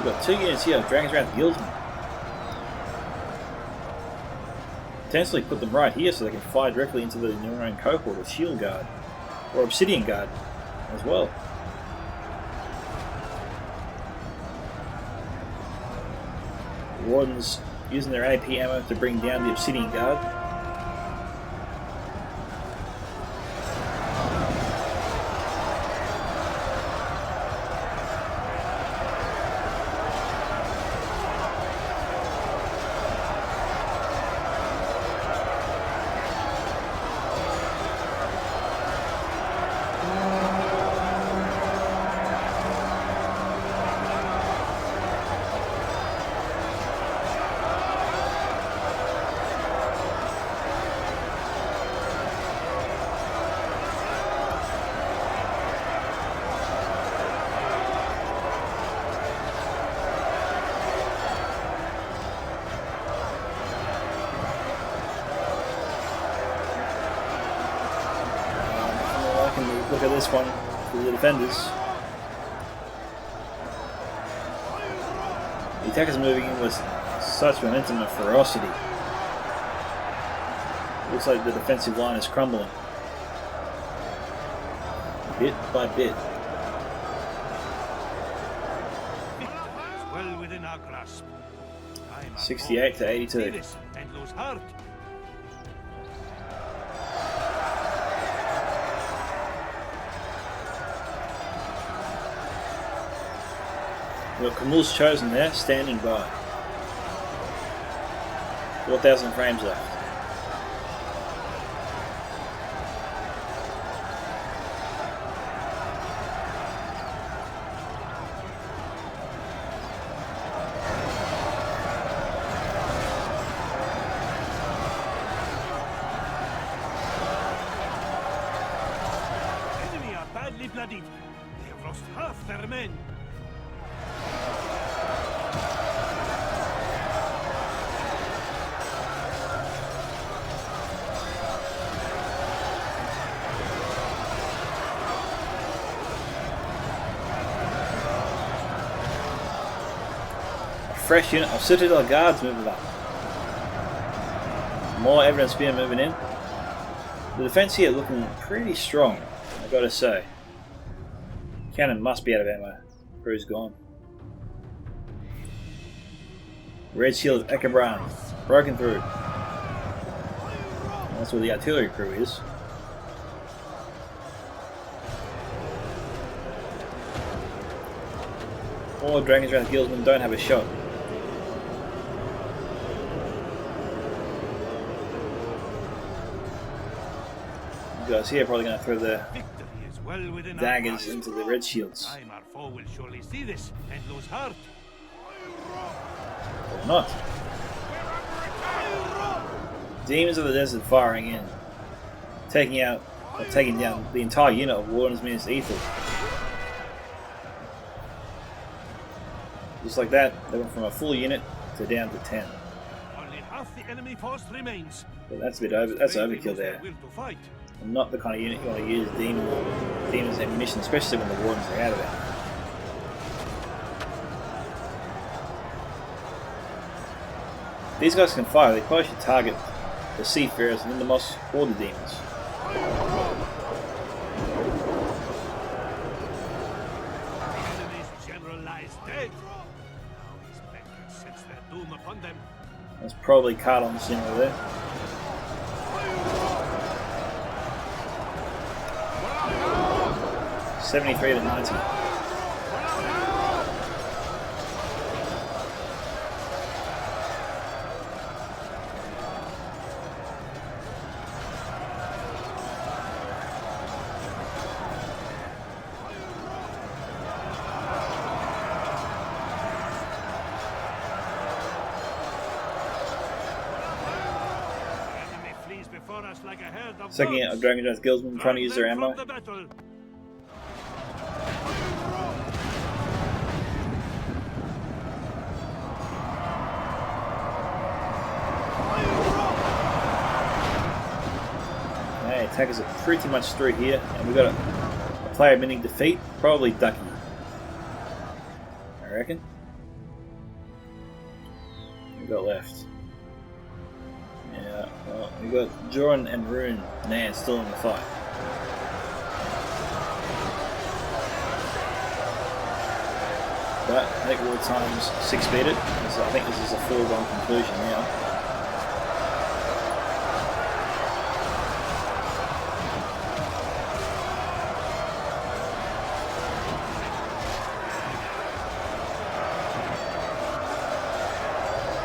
We've got 2 units here, Dragons around the Guildsmen. Potentially put them right here so they can fire directly into the Numenor cohort of Shield Guard, or Obsidian Guard as well. The Wardens using their AP ammo to bring down the Obsidian Guard. Look at this one for the defenders. The attackers are moving in with such momentum and ferocity. Looks like the defensive line is crumbling. Bit by bit. Well within our grasp. 68 to 82. We've got Camille's Chosen there, standing by. 4,000 frames left. Enemy are badly bloodied. They have lost half their men. Fresh unit of Citadel Guards moving up. More evidence being moving in. The defense here looking pretty strong, I gotta say. Cannon must be out of ammo. Crew's gone. Red Shield of Erebor broken through. That's where the artillery crew is. All Dragons around the Guildsmen don't have a shot. You guys here are probably going to throw the daggers into the red shields. Our foe will surely see this and lose heart. Or not. Demons of the Desert firing in, taking down the entire unit of Warden's Minister Ether. Just like that, they went from a full unit to down to 10. Only half the enemy force remains. But that's a bit that's overkill there. Will to fight. And not the kind of unit you want to use demons ammunition, especially when the wardens are out of it. These guys can fire. They probably should target the seafarers and then the moss or the demons. That's probably Cardolan similar there. $73 to $90. Second out of Dragon Death Guildsmen trying to use their ammo. Okay, attackers are pretty much through here, and we've got a player minting defeat, probably Ducky. I reckon. We've got left. Yeah, well, we've got Joran and Rhun still in the fight. But I think all times 6 beat it, so I think this is a foregone conclusion now.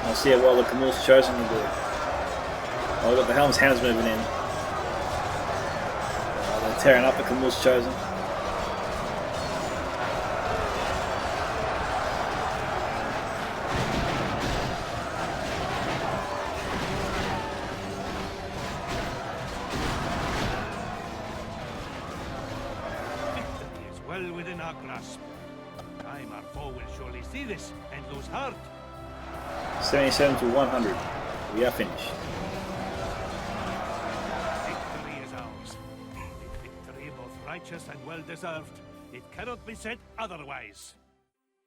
I'll see how well the Camille's chosen to do. Oh, we've got the Helm's Hounds moving in. Oh, they're tearing up the Camille's chosen. Victory is well within our grasp. Time our foe will surely see this and lose heart. 77 to 100. We are finished. Righteous and well deserved. It cannot be said otherwise.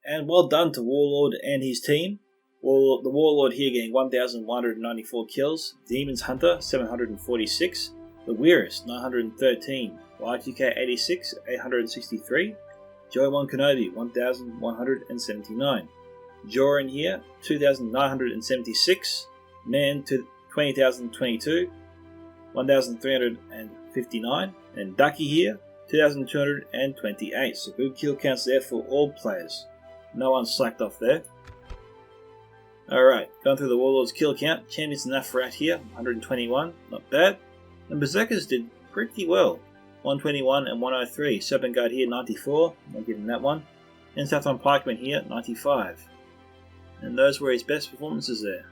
And well done to Warlord and his team. The Warlord here getting 1,194 kills, DemonsHuntert 746, TheWerius 913, Y2K 86 863, JoeyWanKenobi 1,179, Joran here 2,976, Man to 20,022, 1,359, and Ducky here 2,228, so good kill counts there for all players. No one slacked off there. Alright, going through the Warlord's kill count. Champions Nafarat here, 121, not bad. And Berserkers did pretty well, 121 and 103. Serpent Guard here, 94, not giving that one. And Southern Pikeman here, 95. And those were his best performances there.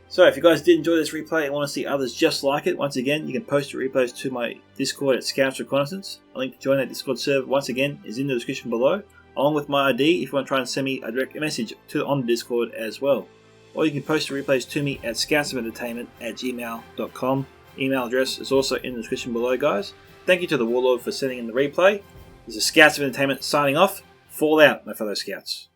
So if you guys did enjoy this replay and want to see others just like it, once again, you can post your replays to my Discord at Scouts Reconnaissance. A link to join that Discord server, once again, is in the description below, along with my ID if you want to try and send me a direct message on the Discord as well. Or you can post your replays to me at scoutsoфentertainment@gmail.com. Email address is also in the description below, guys. Thank you to the Warlord for sending in the replay. This is Scouts of Entertainment signing off. Fall out, my fellow Scouts.